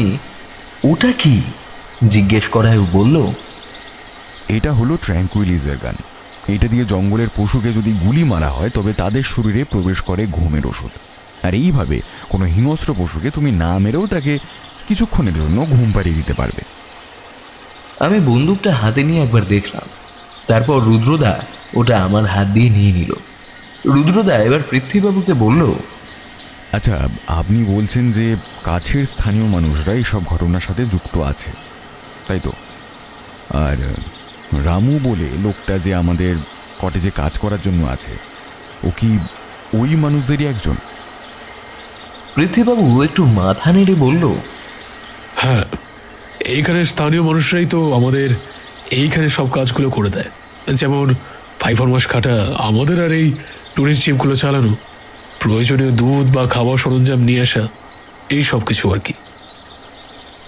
ওটা কি জিজ্ঞেস করায় ও বলল, এটা হলো ট্র্যাঙ্কুইলাইজার গান। এটা দিয়ে জঙ্গলের পশুকে যদি গুলি মারা হয় তবে তাদের শরীরে প্রবেশ করে ঘুমের ওষুধ। আর এইভাবে কোনো হিংস্র পশুকে তুমি না মেরেও তাকে কিছুক্ষণের জন্য ঘুম পাড়িয়ে দিতে পারবে। আমি বন্দুকটা হাতে নিয়ে একবার দেখলাম, তারপর রুদ্রদা ওটা আমার হাত দিয়ে নিয়ে নিল। রুদ্রদা এবার পৃথ্বীবাবুকে বলল, আচ্ছা, আপনি বলছেন যে কাছের স্থানীয় মানুষরা এইসব ঘটনার সাথে যুক্ত আছে, তাই তো? আর রামু বলে লোকটা যে আমাদের কটেজে কাজ করার জন্য আছে, ও কি ওই মানুষদেরই একজন? পৃথ্বীবাবু একটু মাথা নেড়ে বলল, হ্যাঁ, এইখানের স্থানীয় মানুষরাই তো আমাদের এইখানে সব কাজগুলো করে দেয়, যেমন 5 মাস খাটা আমাদের, আর এই টুরিস্ট জিপগুলো চালানো, প্রয়োজনীয় দুধ বা খাবার সরঞ্জাম নিয়ে আসা, এই সব কিছু আর কি।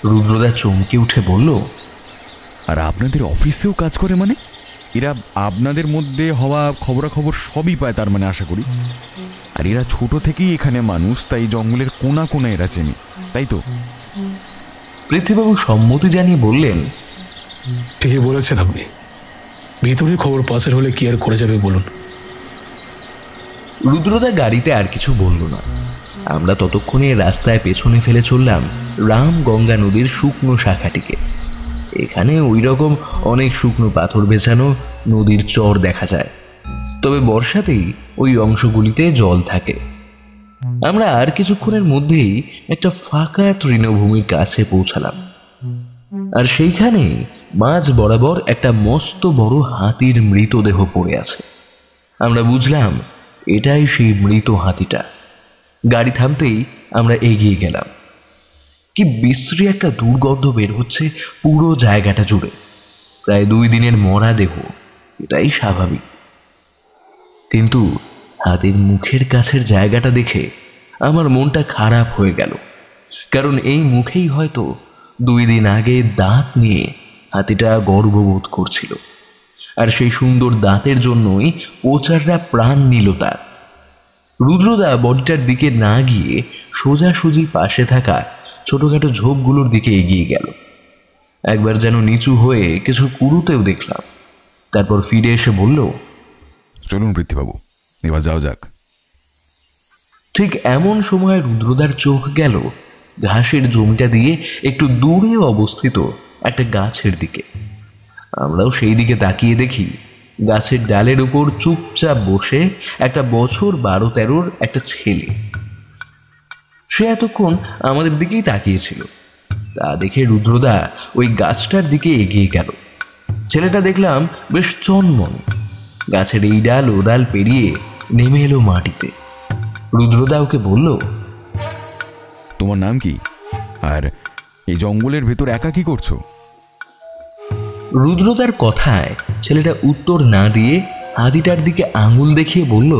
রুদ্রদা চমকে উঠে বলল, আর আপনাদের অফিসেও কাজ করে মানে? এরা আপনাদের মধ্যে হওয়া খবরাখবর সবই পায় তার মানে, আশা করি। আর এরা ছোট থেকেই এখানে মানুষ, তাই জঙ্গলের কোনা কোনা এরা চেনে, তাই তো? পৃথ্বীবাবু সম্মতি জানিয়ে বললেন, ঠিকই বলেছেন আপনি। ভিতরে খবর পাচার হলে কি আর করে যাবে বলুন। রুদ্রদা গাড়িতে আর কিছু বলল না। আমরা ততক্ষণে রাস্তায় পেছনে ফেলে চললাম রাম গঙ্গা নদীর শুকনো শাখাটিকে। এখানে ওই রকম অনেক শুকনো পাথর বেছানো নদীর চর দেখা যায়, তবে বর্ষাতেই ওই অংশগুলিতে জল থাকে। আমরা আর কিছুক্ষণের মধ্যেই একটা ফাঁকা তৃণভূমির কাছে পৌঁছালাম, আর সেইখানেই মাঝ বরাবর একটা মস্ত বড় হাতির মৃতদেহ পড়ে আছে। আমরা বুঝলাম এটাই সেই মৃত হাতিটা। গাড়ি থামতেই আমরা এগিয়ে গেলাম। কি বিশ্রী একটা দুর্গন্ধ বের হচ্ছে পুরো জায়গাটা জুড়ে। প্রায় 2 দিনের মরা দেহ, এটাই স্বাভাবিক। কিন্তু হাতির মুখের কাছের জায়গাটা দেখে আমার মনটা খারাপ হয়ে গেল, কারণ এই মুখেই হয়তো 2 দিন আগে দাঁত নিয়ে হাতিটা গর্ববোধ করছিল, আর সেই সুন্দর দাঁতের জন্যই প্রচাররা প্রাণ নিল তার। রুদ্রদা বডিটার দিকে না গিয়ে সোজাসুজি পাশে থাকা ছোটখাটো ঝোপগুলোর দিকে এগিয়ে গেল। একবার যেন নিচু হয়ে কিছু কুড়ুতেও দেখলাম। তারপর ফিরে এসে বলল, চলুন পৃথ্বীবাবু, এবার যাও যাক। ঠিক এমন সময় রুদ্রদার চোখ গেল ঘাসের জমিটা দিয়ে একটু দূরে অবস্থিত একটা গাছের দিকে। আমরাও সেই দিকে তাকিয়ে দেখি গাছের ডালের উপর চুপচাপ বসে একটা বছর 12-13 একটা ছেলে। সে এতক্ষণ আমাদের দিকেই তাকিয়েছিল। তা দেখে রুদ্রদা ওই গাছটার দিকে এগিয়ে গেল। ছেলেটা দেখলাম বেশ চনমনে। গাছের এই ডাল ও ডাল পেরিয়ে নেমে এলো মাটিতে। রুদ্রদা ওকে বলল, তোমার নাম কি, আর এই জঙ্গলের ভেতর একা কি করছো? রুদ্রদার কথায় ছেলেটা উত্তর না দিয়ে হাতিটার দিকে আঙুল দেখিয়ে বলল,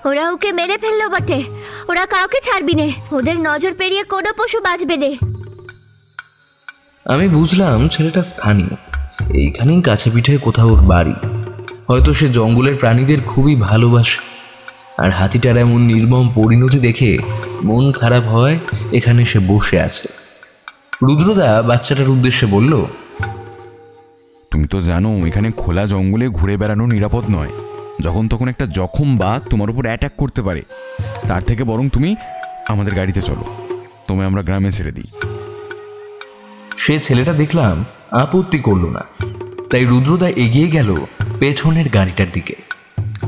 ওরা ওকে মেরে ফেললো বটে, ওরা কাউকে ছাড়বি নে, ওদের নজর পেরিয়ে কোনো পশু বাঁচবে নে। আমি বুঝলাম ছেলেটা স্থানীয়, এইখানেই কাছে পিঠে কোথাও ওর বাড়ি। হয়তো সে জঙ্গলের প্রাণীদের খুবই ভালোবাসে, আর হাতিটার এমন নির্মম পরিণতি দেখে মন খারাপ হয় এখানে সে বসে আছে। রুদ্রদা বাচ্চাটার উদ্দেশ্যে বলল, তুমি তো জানো এখানে খোলা জঙ্গলে ঘুরে বেড়ানো নিরাপদ নয়। যখন তখন একটা জখম বাঘ তোমার উপর অ্যাটাক করতে পারে। তার থেকে বরং তুমি আমাদের গাড়িতে চলো, তোমায় আমরা গ্রামে ছেড়ে দিই। সে ছেলেটা দেখলাম আপত্তি করল না, তাই রুদ্রদা এগিয়ে গেল পেছনের গাড়িটার দিকে।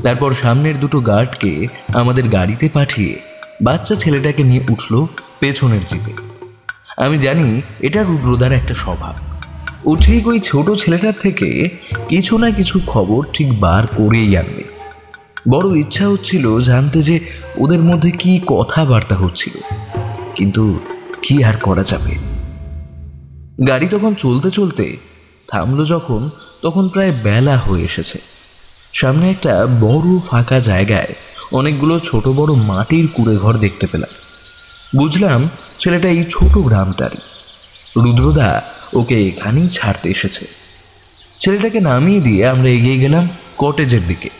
তারপর সামনের দুটো গার্ডকে আমাদের গাড়িতে পাঠিয়ে বাচ্চা ছেলেটাকে নিয়ে উঠল পেছনের জিপে। আমি জানি এটা রুদ্রদার একটা স্বভাব। ও ঠিক ওই ছোট ছেলেটার থেকে কিছু না কিছু খবর ঠিক বার করেই আনবে। বড় ইচ্ছা হচ্ছিল জানতে যে ওদের মধ্যে কি কথাবার্তা হচ্ছিল, কিন্তু কি আর করা যাবে। গাড়ি তখন চলতে চলতে থামলো যখন, তখন প্রায় বেলা হয়ে এসেছে। সামনে একটা বড় ফাঁকা জায়গায় অনেকগুলো ছোট বড় মাটির কুড়ে ঘর দেখতে পেলাম। বুঝলাম ছেলেটা এই ছোট গ্রামটারই। রুদ্রদা ওকে এখানেই ছাড়তে এসেছে। ছেলেটাকে নামিয়ে দিয়ে আমরা এগিয়ে গেলাম কটেজের দিকে,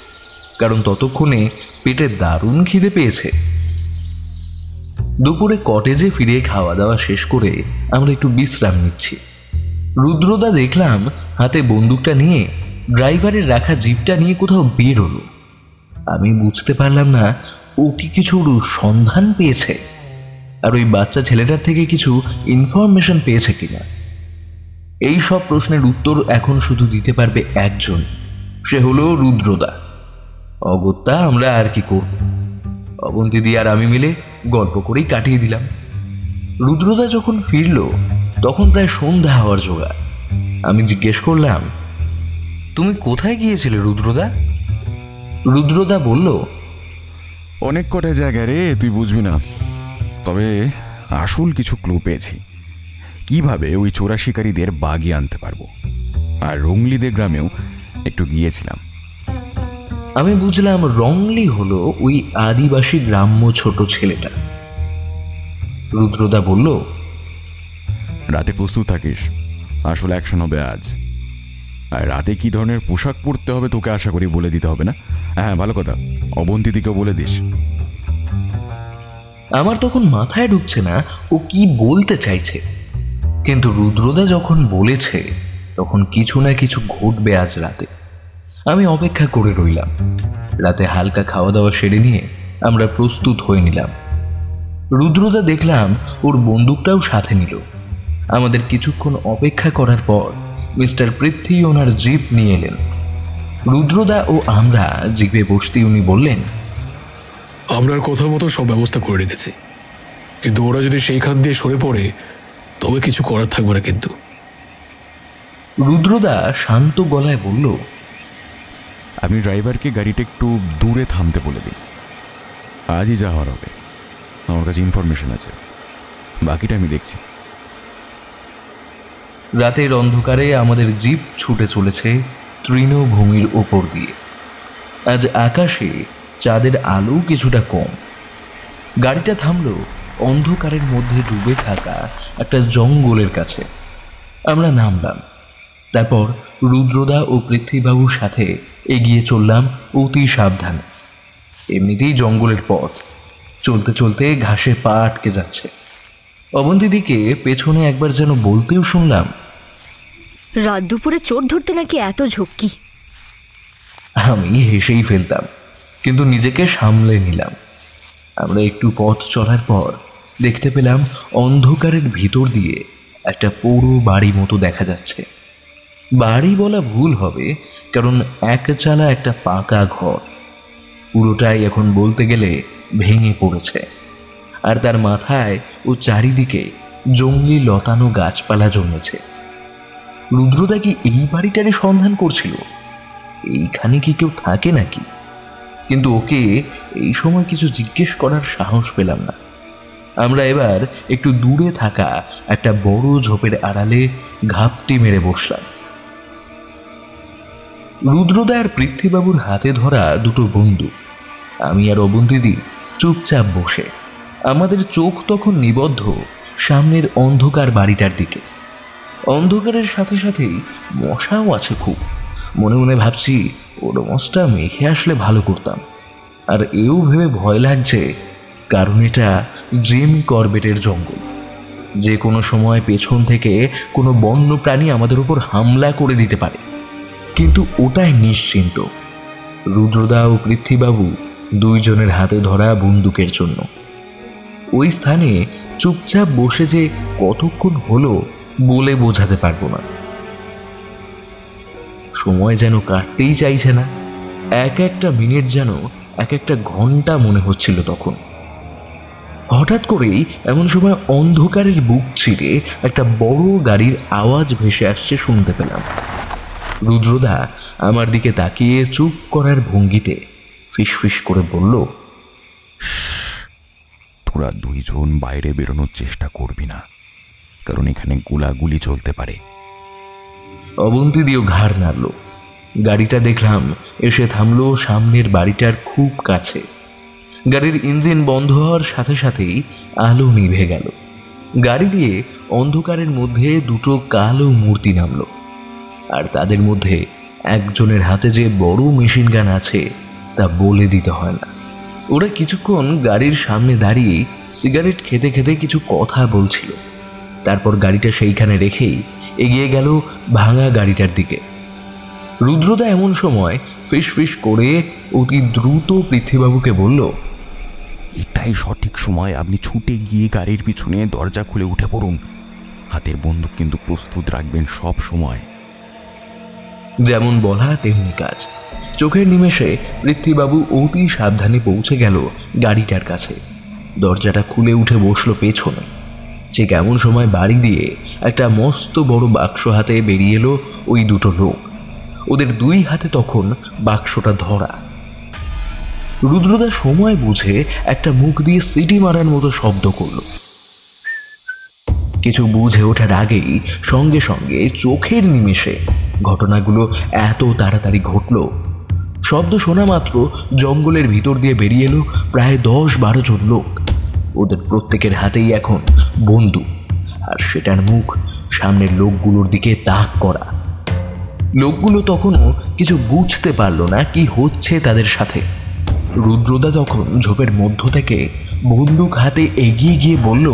কারণ ততক্ষণে পেটে দারুণ খিদে পেয়েছে। দুপুরে কটেজে ফিরে খাওয়া দাওয়া শেষ করে আমরা একটু বিশ্রাম নিচ্ছি। রুদ্রদা দেখলাম হাতে বন্দুকটা নিয়ে ড্রাইভারের রাখা জিপটা নিয়ে কোথাও বের হলো। আমি বুঝতে পারলাম না ও কি কিছুর সন্ধান পেয়েছে, আর ওই বাচ্চা ছেলেটার থেকে কিছু ইনফরমেশন পেয়েছে কিনা। এই সব প্রশ্নের উত্তর এখন শুধু দিতে পারবে একজন, সে হলো রুদ্রদা। অগত্যা আমরা আর কি করব, অবন্তী দিয়ে আর আমি মিলে গল্প করেই কাটিয়ে দিলাম। রুদ্রদা যখন ফিরল তখন প্রায় সন্ধ্যা হওয়ার জোগাড়। আমি জিজ্ঞেস করলাম, তুমি কোথায় গিয়েছিলে রুদ্রদা? রুদ্রদা বলল, অনেক কটা জায়গায় রে, তুই বুঝবি না। তবে আসল কিছু ক্লু পেয়েছি, কিভাবে ওই চোরা শিকারীদের বাগিয়ে আনতে পারবো। আর রংলিদের গ্রামেও একটু গিয়েছিলাম। আমি বুঝলাম রংলি হলো ওই আদিবাসী গ্রাম্য ছোট ছেলেটা। রুদ্রদা বলল, রাতে প্রস্তুত থাকিস, আসলে অ্যাকশন হবে আজ। আর রাতে কি ধরনের পোশাক পরতে হবে তোকে আশা করি বলে দিতে হবে না? হ্যাঁ, ভালো কথা, অবন্তীদিকেও বলে দিস। আমার তখন মাথায় ঢুকছে না ও কি বলতে চাইছে। কিন্তু রুদ্রদা যখন বলেছে তখন কিছু না কিছু ঘটবে আজ রাতে। আমি অপেক্ষা করে রইলাম। রাতে হালকা খাওয়া দাওয়া সেরে নিয়ে আমরা প্রস্তুত হয়ে নিলাম। রুদ্রদা দেখলাম ওর বন্দুকটাও সাথে নিল। আমাদের কিছুক্ষণ অপেক্ষা করার পর মিস্টার পৃথ্বী ওনার জিপ নিয়ে এলেন। রুদ্রদা ও আমরা জিপে বসতেই উনি বললেন, আপনার কথা মতো সব ব্যবস্থা করে রেখেছি, কিন্তু ওরা যদি সেইখান দিয়ে সরে পড়ে তবে কিছু করার থাকবে না। কিন্তু রুদ্রদা শান্ত গলায় বলল, আপনি ড্রাইভারকে গাড়িটা একটু দূরে থামতে বলে দিন। আজই যা হওয়ার হবে, আমার কাছে ইনফরমেশন আছে, বাকিটা আমি দেখছি। রাতের অন্ধকারে আমাদের জিপ ছুটে চলেছে তৃণভূমির ওপর দিয়ে। আজ আকাশে চাঁদের আলো কিছুটা কম। গাড়িটা থামলো অন্ধকারের মধ্যে ডুবে থাকা একটা জঙ্গলের কাছে। আমরা নামলাম। তারপর রুদ্রদা ও পৃথ্বীবাবুর সাথে এগিয়ে চললাম অতি সাবধানে। এমনিতেই জঙ্গলের পথ, চলতে চলতে ঘাসে পা আটকে যাচ্ছে। অবন্তীদিকে পেছনে একবার যেন বলতেও শুনলাম, রাত দুপুরে চোর ধরতে নাকি এত ঝক্কি। আমি হেসেই ফেলতাম, কিন্তু নিজেকে সামলে নিলাম। আমরা একটু পথ চলার পর দেখতে পেলাম অন্ধকারের ভিতর দিয়ে একটা পুরো বাড়ি মতো দেখা যাচ্ছে। বাড়ি বলা ভুল হবে, কারণ একচালা একটা পাকা ঘর। পুরোটাই এখন বলতে গেলে ভেঙে পড়েছে, আর তার মাথায় ও চারিদিকে জঙ্গলি লতানো গাছপালা জন্মেছে। রুদ্রদা কি এই বাড়িটারই সন্ধান করছিল? এইখানে কি কেউ থাকে নাকি? কিন্তু ওকে এই সময় কিছু জিজ্ঞেস করার সাহস পেলাম না। আমরা এবার একটু দূরে থাকা একটা বড় ঝোপের আড়ালে ঘাপটি মেরে বসলাম। রুদ্রদা আর পৃথ্বীবাবুর হাতে ধরা দুটো বন্দুক। আমি আর অবন্তীদি চুপচাপ বসে। আমাদের চোখ তখন নিবদ্ধ সামনের অন্ধকার বাড়িটার দিকে। অন্ধকারের সাথে সাথেই মশাও আছে খুব। মনে মনে ভাবছি ওডোমসটা মেখে আসলে ভালো করতাম। আর এও ভেবে ভয় লাগছে, কারণ এটা জিম করবেটের জঙ্গল। যে কোনো সময় পেছন থেকে কোনো বন্য প্রাণী আমাদের উপর হামলা করে দিতে পারে। কিন্তু ওটাই নিশ্চিন্ত, রুদ্রদা ও পৃথ্বীবাবু দুইজনের হাতে ধরা বন্দুকের জন্য। ওই স্থানে চুপচাপ বসে যে কতক্ষণ হলো বলে বোঝাতে পারবো না। সময় যেন কাটতেই চাইছে না। এক একটা মিনিট যেন এক একটা ঘন্টা মনে হচ্ছিল তখন। হঠাৎ করেই এমন সময় অন্ধকারের বুক ছিঁড়ে একটা বড় গাড়ির আওয়াজ ভেসে আসছে শুনতে পেলাম। রুদ্রদা আমার দিকে তাকিয়ে চুপ করার ভঙ্গিতে ফিসফিস করে বলল, তোরা দুইজন বাইরে বেরোনোর চেষ্টা করবি না, কারণ এখানে গুলাগুলি চলতে পারে। অবন্তী দিয়েও ঘাড় নাড়ল। গাড়িটা দেখলাম এসে থামলো সামনের বাড়িটার খুব কাছে। গাড়ির ইঞ্জিন বন্ধ হওয়ার সাথে সাথেই আলো নিভে গেল। গাড়ি দিয়ে অন্ধকারের মধ্যে দুটো কালো মূর্তি নামলো, আর তাদের মধ্যে একজনের হাতে যে বড় মেশিন গান আছে তা বলে দিতে হয় না। ওরা কিছুক্ষণ গাড়ির সামনে দাঁড়িয়ে সিগারেট খেতে খেতে কিছু কথা বলছিল। তারপর গাড়িটা সেইখানে রেখেই এগিয়ে গেল ভাঙা গাড়িটার দিকে। রুদ্রদা এমন সময় ফিসফিস করে অতি দ্রুত পৃথ্বীবাবুকে বলল, এটাই সঠিক সময়, আপনি ছুটে গিয়ে গাড়ির পিছনে দরজা খুলে উঠে পড়ুন। হাতের বন্দুক কিন্তু প্রস্তুত রাখবেন সব সময়। যেমন বলা তেমনি কাজ। চোখের নিমেষে পৃথ্বীবাবু অতি সাবধানে পৌঁছে গেল গাড়িটার কাছে। দরজাটা খুলে উঠে বসলো পেছনে। ঠিক এমন সময় বাড়ি দিয়ে একটা মস্ত বড় বাক্স হাতে বেরিয়ে এলো ওই দুটো লোক। ওদের দুই হাতে তখন বাক্সটা ধরা। রুদ্রদা সময় বুঝে একটা মুখ দিয়ে সিটি মারার মতো শব্দ করল। কিছু বুঝে ওঠার আগেই সঙ্গে সঙ্গে চোখের নিমেষে ঘটনাগুলো এত তাড়াতাড়ি ঘটল। শব্দ শোনা মাত্র জঙ্গলের ভিতর দিয়ে বেরিয়ে এলো প্রায় 10-12 জন লোক। ওদের প্রত্যেকের হাতেই এখন বন্দুক, আর সেটার মুখ সামনের লোকগুলোর দিকে তাক করা। লোকগুলো তখনও কিছু বুঝতে পারল না কি হচ্ছে তাদের সাথে। রুদ্রদা তখন ঝোপের মধ্য থেকে বন্দুক হাতে এগিয়ে গিয়ে বলল,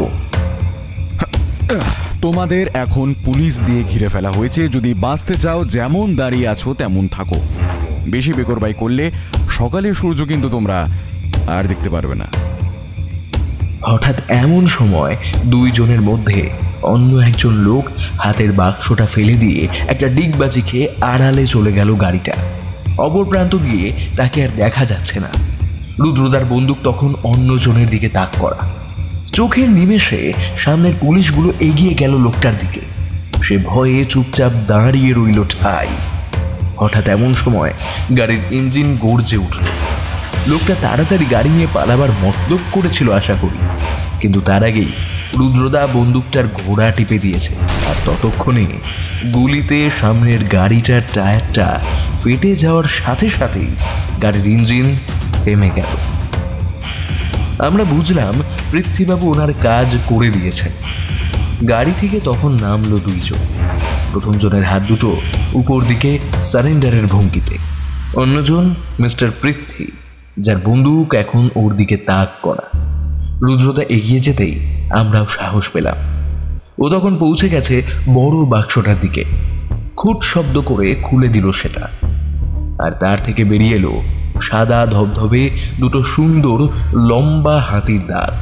তোমাদের এখন পুলিশ দিয়ে ঘিরে ফেলা হয়েছে। যদি বাঁচতে চাও যেমন দাঁড়িয়ে আছো তেমন থাকো। বেশি বেকরবাই করলে সকালের সূর্য কিন্তু তোমরা আর দেখতে পারবে না। হঠাৎ এমন সময় দুইজনের মধ্যে অন্য একজন লোক হাতের বাক্সটা ফেলে দিয়ে একটা ডিগবাজি খেয়ে আড়ালে চলে গেল গাড়িটা। অপর প্রান্ত দিয়ে তাকে আর দেখা যাচ্ছে না। রুদ্রদার বন্দুক তখন অন্যজনের দিকে তাক করা। চোখের নিমেষে সামনের পুলিশগুলো এগিয়ে গেল লোকটার দিকে। সে ভয়ে চুপচাপ দাঁড়িয়ে রইল ঠাই। হঠাৎ এমন সময় গাড়ির ইঞ্জিন গর্জে উঠল। লোকটা তাড়াতাড়ি গাড়ি নিয়ে পালাবার মতলব করেছিল আশা করি, কিন্তু তার আগেই রুদ্রদা বন্দুকটার ঘোড়া টিপে দিয়েছে। আর ততক্ষণে গুলিতে সামনের গাড়িটার টায়ারটা ফেটে যাওয়ার সাথে সাথেই গাড়ির ইঞ্জিন থেমে গেল। আমরা বুঝলাম পৃথ্বীবাবু ওনার কাজ করে দিয়েছেন। গাড়ি থেকে তখন নামলো দুইজন। প্রথম জনের হাত দুটো উপর দিকে সারেন্ডারের ভঙ্গিতে, অন্যজন মিস্টার পৃথ্বী, যার বন্দুক এখন ওর দিকে তাক করা। রুদ্রদা এগিয়ে যেতেই আমরাও সাহস পেলাম। ও তখন পৌঁছে গেছে বড় বাক্সটার দিকে। খুট শব্দ করে খুলে দিল সেটা, আর তার থেকে বেরিয়ে এলো সাদা ধবধবে দুটো সুন্দর লম্বা হাতির দাঁত।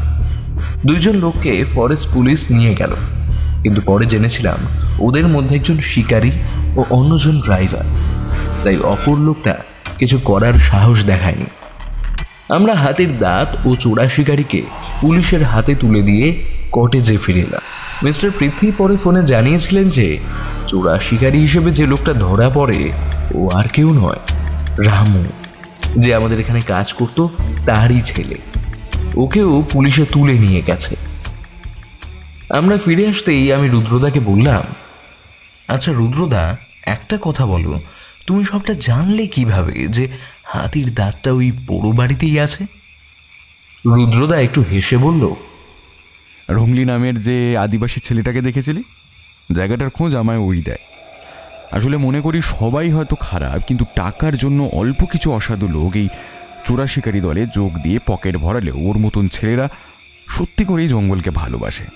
দুইজন লোককে ফরেস্ট পুলিশ নিয়ে গেল, কিন্তু পরে জেনেছিলাম ওদের মধ্যে একজন শিকারী ও অন্যজন ড্রাইভার, তাই অপর লোকটা কিছু করার সাহস দেখায়নি। আমরা হাতির দাঁত ও চোরা শিকারীকে পুলিশের হাতে তুলে দিয়ে কটেজে ফিরে এলাম। মিস্টার পৃথ্বী পরে ফোনে জানিয়েছিলেন যে চোরা শিকারী হিসেবে যে লোকটা ধরা পড়ে ও আর কেউ নয়, রামু, যে আমাদের এখানে কাজ করত তারই ছেলে। ওকেও পুলিশে তুলে নিয়ে গেছে। আমরা ফিরে আসতেই আমি রুদ্রদাকে বললাম, আচ্ছা রুদ্রদা, একটা কথা বলো, তুমি সবটা জানলে কিভাবে যে হাতির দাঁতটা ওই পোড়ো বাড়িতেই আছে? রুদ্রদা একটু হেসে বলল, রংলি নামের যে আদিবাসী ছেলেটাকে দেখেছিলি, জায়গাটার খোঁজ আমায় ওই দেয়। আসলে মনে করি সবাই হয়তো খারাপ, কিন্তু টাকার জন্য অল্প কিছু অসাধু লোক এই চোরা শিকারী দলে যোগ দিয়ে পকেট ভরালেও ওর মতন ছেলেরা সত্যি করেই জঙ্গলকে ভালোবাসে।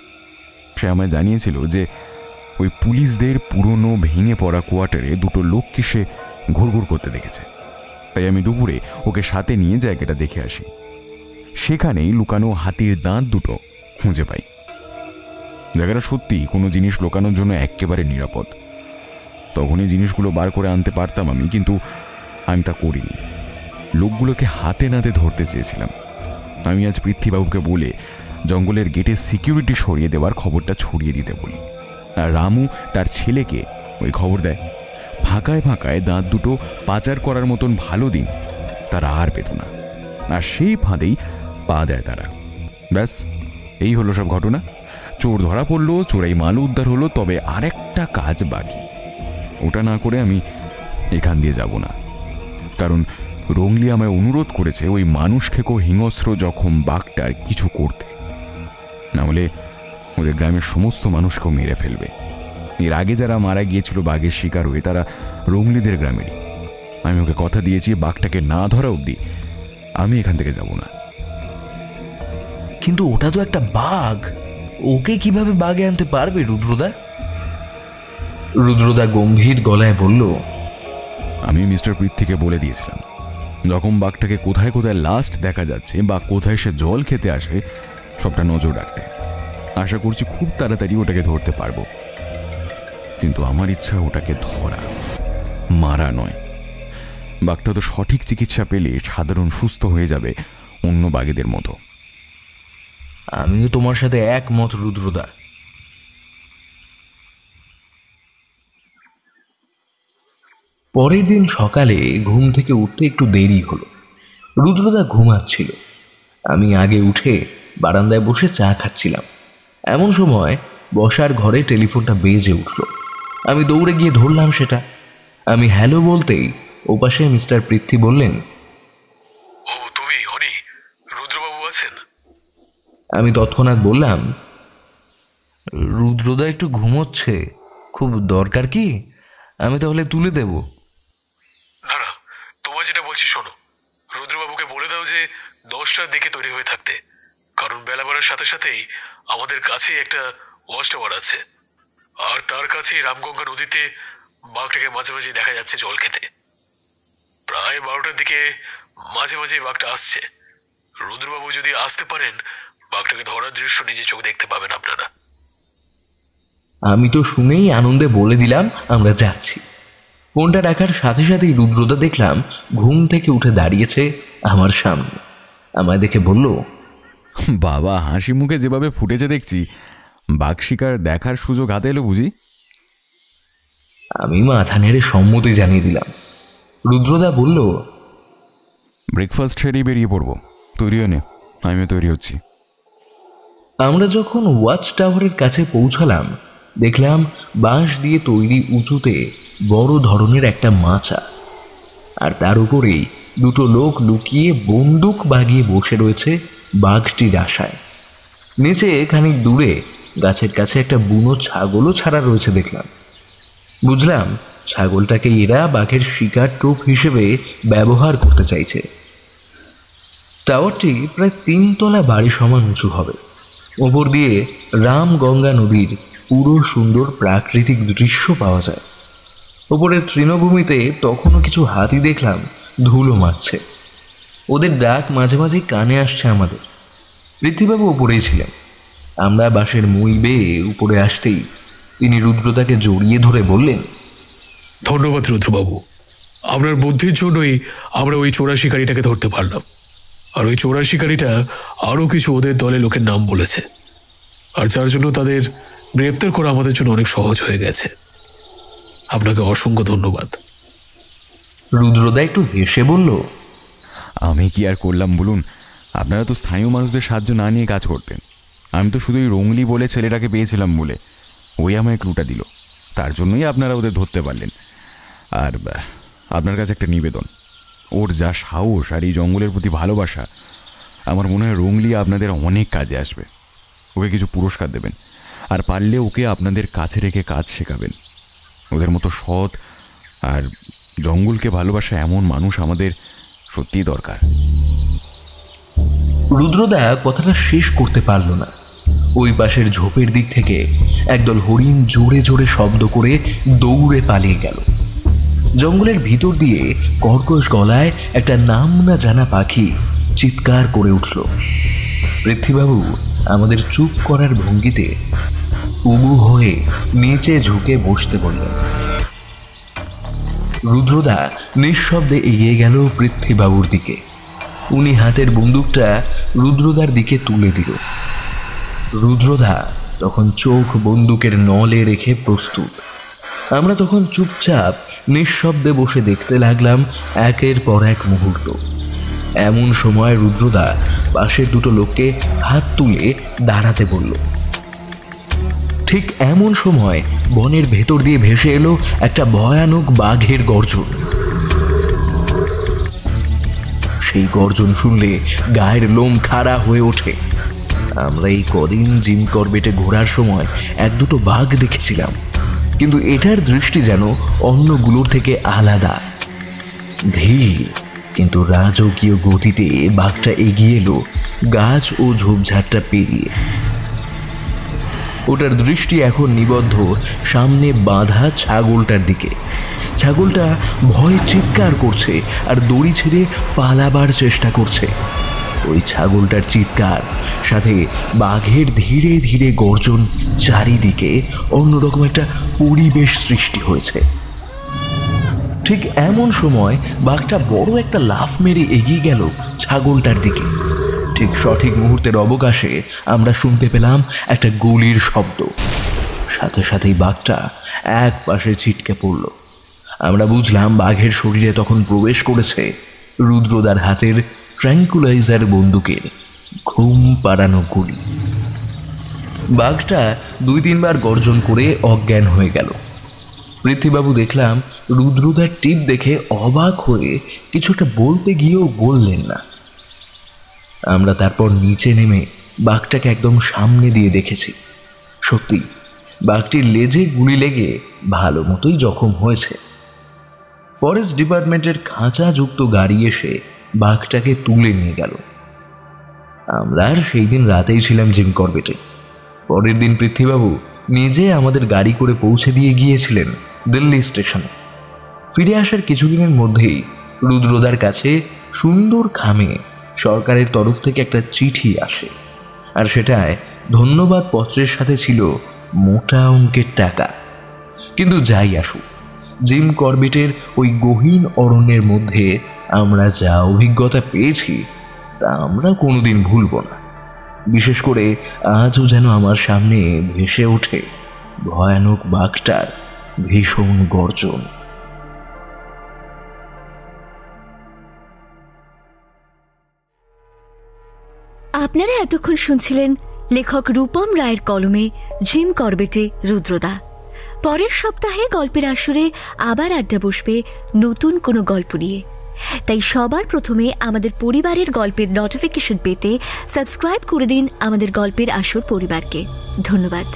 সে আমায় জানিয়েছিল যে ওই পুলিশদের পুরনো ভেঙে পড়া কোয়ার্টারে দুটো লোককে সে ঘুরঘুর করতে দেখেছে। তাই আমি দুপুরে ওকে সাথে নিয়ে জায়গাটা দেখে আসি। সেখানেই লুকানো হাতির দাঁত দুটো খুঁজে পাই। জায়গাটা সত্যি কোনো জিনিস লুকানোর জন্য একেবারে নিরাপদ। তখনই জিনিসগুলো বার করে আনতে পারতাম আমি, কিন্তু আমি তা করিনি। লোকগুলোকে হাতে নাতে ধরতে চেয়েছিলাম। আমি আজ পৃথ্বীবাবুকে বলে জঙ্গলের গেটে সিকিউরিটি সরিয়ে দেওয়ার খবরটা ছড়িয়ে দিতে বলি, আর রামু তার ছেলেকে ওই খবর দেয়। ফাঁকায় ফাঁকায় দাঁত দুটো পাচার করার মতন ভালো দিন তারা আর পেত না, আর সেই ফাঁদেই পা দেয় তারা। ব্যাস, এই হলো সব ঘটনা। চোর ধরা পড়লো, চোরাই মাল উদ্ধার হলো, তবে আরেকটা কাজ বাকি। ওটা না করে আমি এখান দিয়ে যাব না, কারণ রংলি আমায় অনুরোধ করেছে ওই মানুষ খেকো হিংস্র জখম বাঘটার কিছু করতে, না হলে ওদের গ্রামের সমস্ত মানুষকেও মেরে ফেলবে। এর আগে যারা মারা গিয়েছিল বাঘের শিকার হয়ে, তারা রংলিদের গ্রামেরই। আমি ওকে কথা দিয়েছি বাঘটাকে না ধরা অবধি আমি এখান থেকে যাব না। কিন্তু ওটা তো একটা বাঘ, ওকে কিভাবে বাগে আনতে পারবে রুদ্রদা? রুদ্রদা গম্ভীর গলায় বলল, আমি মিস্টার পৃথ্বীকে বলে দিয়েছিলাম যখন বাঘটাকে কোথায় কোথায় লাস্ট দেখা যাচ্ছে বা কোথায় সে জল খেতে আসে সবটা নজর রাখতে। আশা করছি খুব তাড়াতাড়ি ওটাকে ধরতে পারবো। কিন্তু আমার ইচ্ছা ওটাকে ধরা, মারা নয়। বাঘটা তো সঠিক চিকিৎসা পেলে সাধারণ সুস্থ হয়ে যাবে অন্য বাঘেদের মতো। আমিও তোমার সাথে একমত রুদ্রদা। পরের দিন সকালে ঘুম থেকে উঠতে একটু দেরি হলো। রুদ্রদা ঘুমাচ্ছিল। আমি আগে উঠে বারান্দায় বসে চা খাচ্ছিলাম। এমন সময় বসার ঘরে টেলিফোনটা বেজে উঠল। আমি দৌড়ে গিয়ে ধরলাম সেটা। আমি হ্যালো বলতেই ওপাশে মিস্টার পৃথ্বী বললেন, ও তুমি হনি, রুদ্রবাবু আছেন? আমি তৎক্ষণাৎ বললাম, রুদ্রদা একটু ঘুমোচ্ছে, খুব দরকার কি? আমি তাহলে তুলে দেব। না না, তোমার যেটা বলছি শোনো, রুদ্রবাবুকে বলে দাও যে 10টার দিকে তৈরি হয়ে থাকতে, কারণ বেলা বাড়ার সাথে সাথেই আমাদের কাছেই একটা ওয়াচ টাওয়ার আছে, আর তার কাছেই রামগঙ্গা নদীতে বাঘটাকে মাঝে মাঝে দেখা যাচ্ছে জল খেতে। প্রায় 12টার দিকে মাঝে মাঝে বাঘটা আসছে। রুদ্রবাবু যদি আসতে পারেন, বাঘটাকে ধরার দৃশ্য নিজে চোখ দেখতে পাবেন আপনারা। আমি তো শুনেই আনন্দে বলে দিলাম আমরা যাচ্ছি। ফোনটা রাখার সাথে সাথেই রুদ্রদা দেখলাম ঘুম থেকে উঠে দাঁড়িয়েছে আমার সামনে। আমায় দেখে বলল, বাবা, হাসি মুখে যেভাবে ফুটেছে দেখছি, বাঘ শিকার দেখার সুযোগ হাতে এলো বুঝি? আমি মাথা নেড়ে সম্মতি জানিয়ে দিলাম। রুদ্রদা বলল, ব্রেকফাস্ট সেরেই বেরিয়ে পড়বো, তৈরি হয়ে নে। আমিও তৈরি হচ্ছি। আমরা যখন ওয়াচ টাওয়ারের কাছে পৌঁছালাম, দেখলাম বাঁশ দিয়ে তৈরি উঁচুতে বড় ধরনের একটা মাচা, আর তার উপরেই দুটো লোক লুকিয়ে বন্দুক বাগিয়ে বসে রয়েছে বাঘটির আশায়। নিচে খানিক দূরে গাছের কাছে একটা বুনো ছাগলও ছাড়া রয়েছে দেখলাম। বুঝলাম ছাগলটাকে এরা বাঘের শিকার টোপ হিসেবে ব্যবহার করতে চাইছে। টাওয়ারটি প্রায় 3 তলা বাড়ি সমান উঁচু হবে। ওপর দিয়ে রামগঙ্গা নদীর পুরো সুন্দর প্রাকৃতিক দৃশ্য পাওয়া যায়। ওপরের তৃণভূমিতে তখনও কিছু হাতি দেখলাম ধুলো মারছে। ওদের ডাক মাঝে মাঝে কানে আসছে আমাদের। পৃথ্বীবাবু উপরেই ছিলেন। আমরা বাঁশের মই বেয়ে উপরে আসতেই তিনি রুদ্রদাকে জড়িয়ে ধরে বললেন, ধন্যবাদ রুদ্রবাবু, আপনার বুদ্ধির জন্যই আমরা ওই চোরা শিকারিটাকে ধরতে পারলাম। আর ওই চোরা শিকারিটা আরও কিছু ওদের দলের লোকের নাম বলেছে, আর যার জন্য তাদের গ্রেপ্তার করা আমাদের জন্য অনেক সহজ হয়ে গেছে। আপনাকে অসংখ্য ধন্যবাদ। রুদ্রদা একটু হেসে বলল, আমি কি আর করলাম বলুন? আপনারা তো স্থানীয় মানুষদের সাহায্য না নিয়ে কাজ করতেন। আমি তো শুধু ওই রঙলি বলে ছেলেটাকে পেয়েছিলাম বলে ওই আমায় ক্লুটা দিল, তার জন্যই আপনারা ওদের ধরতে পারলেন। আর আপনার কাছে একটা নিবেদন, ওর যা সাহস আর এই জঙ্গলের প্রতি ভালোবাসা, আমার মনে হয় রঙলি আপনাদের অনেক কাজে আসবে। ওকে কিছু পুরস্কার দেবেন, আর পারলে ওকে আপনাদের কাছে রেখে কাজ শেখাবেন। ওদের মতো সৎ আর জঙ্গলকে ভালোবাসা এমন মানুষ আমাদের সত্যিই দরকার। রুদ্রদা কথাটা শেষ করতে পারল না। ওই পাশের ঝোপের দিক থেকে একদল হরিণ জোরে জোরে শব্দ করে দৌড়ে পালিয়ে গেল। জঙ্গলের ভিতর দিয়ে কর্কশ গলায় একটা নাম না জানা পাখি চিৎকার করে উঠল। পৃথ্বীবাবু আমাদের চুপ করার ভঙ্গিতে উবু হয়ে নিচে ঝুঁকে বসতে বললেন। রুদ্রদা নিঃশব্দে এগিয়ে গেল পৃথ্বীবাবুর দিকে। উনি হাতের বন্দুকটা রুদ্রদার দিকে তুলে দিল। রুদ্রদা তখন চোখ বন্দুকের নলে রেখে প্রস্তুত। আমরা তখন চুপচাপ নিঃশব্দে বসে দেখতে লাগলাম একের পর এক মুহূর্ত। এমন সময় রুদ্রদা পাশের দুটো লোককে হাত তুলে দাঁড়াতে বলল। ঠিক এমন সময় বনের ভেতর দিয়ে ভেসে এলো একটা ভয়ানক বাঘের গর্জন। সেই গর্জন শুনলে গায়ের লোম খাড়া হয়ে ওঠে। আমরা এই কদিন জিম করবেটে ঘোরার সময় 1-2 বাঘ দেখেছিলাম, কিন্তু এটার দৃষ্টি যেন অন্যগুলোর থেকে আলাদা। ধীর কিন্তু রাজকীয় গতিতে বাঘটা এগিয়ে এলো গাছ ও ঝোপঝাড়টা পেরিয়ে। ওটার দৃষ্টি এখন নিবদ্ধ সামনে বাঁধা ছাগলটার দিকে। ছাগলটা ভয়ে চিৎকার করছে আর দড়ি ছেড়ে পালাবার চেষ্টা করছে। ওই ছাগলটার চিৎকার সাথে বাঘের ধীরে ধীরে গর্জন, চারিদিকে অন্যরকম একটা পরিবেশ সৃষ্টি হয়েছে। ঠিক এমন সময় বাঘটা বড় একটা লাফ মেরে এগিয়ে গেল ছাগলটার দিকে। ঠিক সঠিক মুহূর্তের অবকাশে আমরা শুনতে পেলাম একটা গুলির শব্দ। সাথে সাথেই বাঘটা এক পাশে ছিটকে পড়ল। আমরা বুঝলাম বাঘের শরীরে তখন প্রবেশ করেছে রুদ্রদার হাতের ট্র্যাঙ্কুলাইজার বন্দুকের ঘুম পাড়ানো গুলি। বাঘটা 2-3 বার গর্জন করে অজ্ঞান হয়ে গেল। পৃথ্বীবাবু দেখলাম রুদ্রদার টিপ দেখে অবাক হয়ে কিছু একটা বলতে গিয়েও বললেন না। আমরা তারপর নিচে নেমে বাঘটাকে একদম সামনে দিয়ে দেখেছি। সত্যি বাঘটির লেজে গুলি লেগে ভালো মতোই জখম হয়েছে। ফরেস্ট ডিপার্টমেন্টের খাঁচাযুক্ত গাড়ি এসে বাঘটাকে তুলে নিয়ে গেল। আমরা আর সেই দিন রাতেই ছিলাম জিম করবেটে। পরের দিন পৃথ্বীবাবু নিজে আমাদের গাড়ি করে পৌঁছে দিয়ে গিয়েছিলেন দিল্লি স্টেশনে। ফিরে আসার কিছুদিনের মধ্যেই রুদ্রদার কাছে সুন্দর খামে সরকারের তরফ থেকে একটা চিঠি আসে, আর সেটায় ধন্যবাদ পত্রের সাথে ছিল মোটা অঙ্কের টাকা। কিন্তু যাই আসুক, জিম করবেটের ওই গহীন অরণ্যের মধ্যে আমরা যা অভিজ্ঞতা পেয়েছি তা আমরা কোনোদিন ভুলব না। বিশেষ করে আজও যেন আমার সামনে ভেসে ওঠে ভয়ানক বাঘটার ভীষণ গর্জন। আপনারা এতক্ষণ শুনছিলেন লেখক রূপম রায়ের কলমে জিম করবেটে রুদ্রদা। পরের সপ্তাহে গল্পের আসরে আবার আড্ডা বসবে নতুন কোনো গল্প নিয়ে। তাই সবার প্রথমে আমাদের পরিবারের গল্পের নোটিফিকেশন পেতে সাবস্ক্রাইব করে দিন আমাদের গল্পের আসর পরিবারকে। ধন্যবাদ।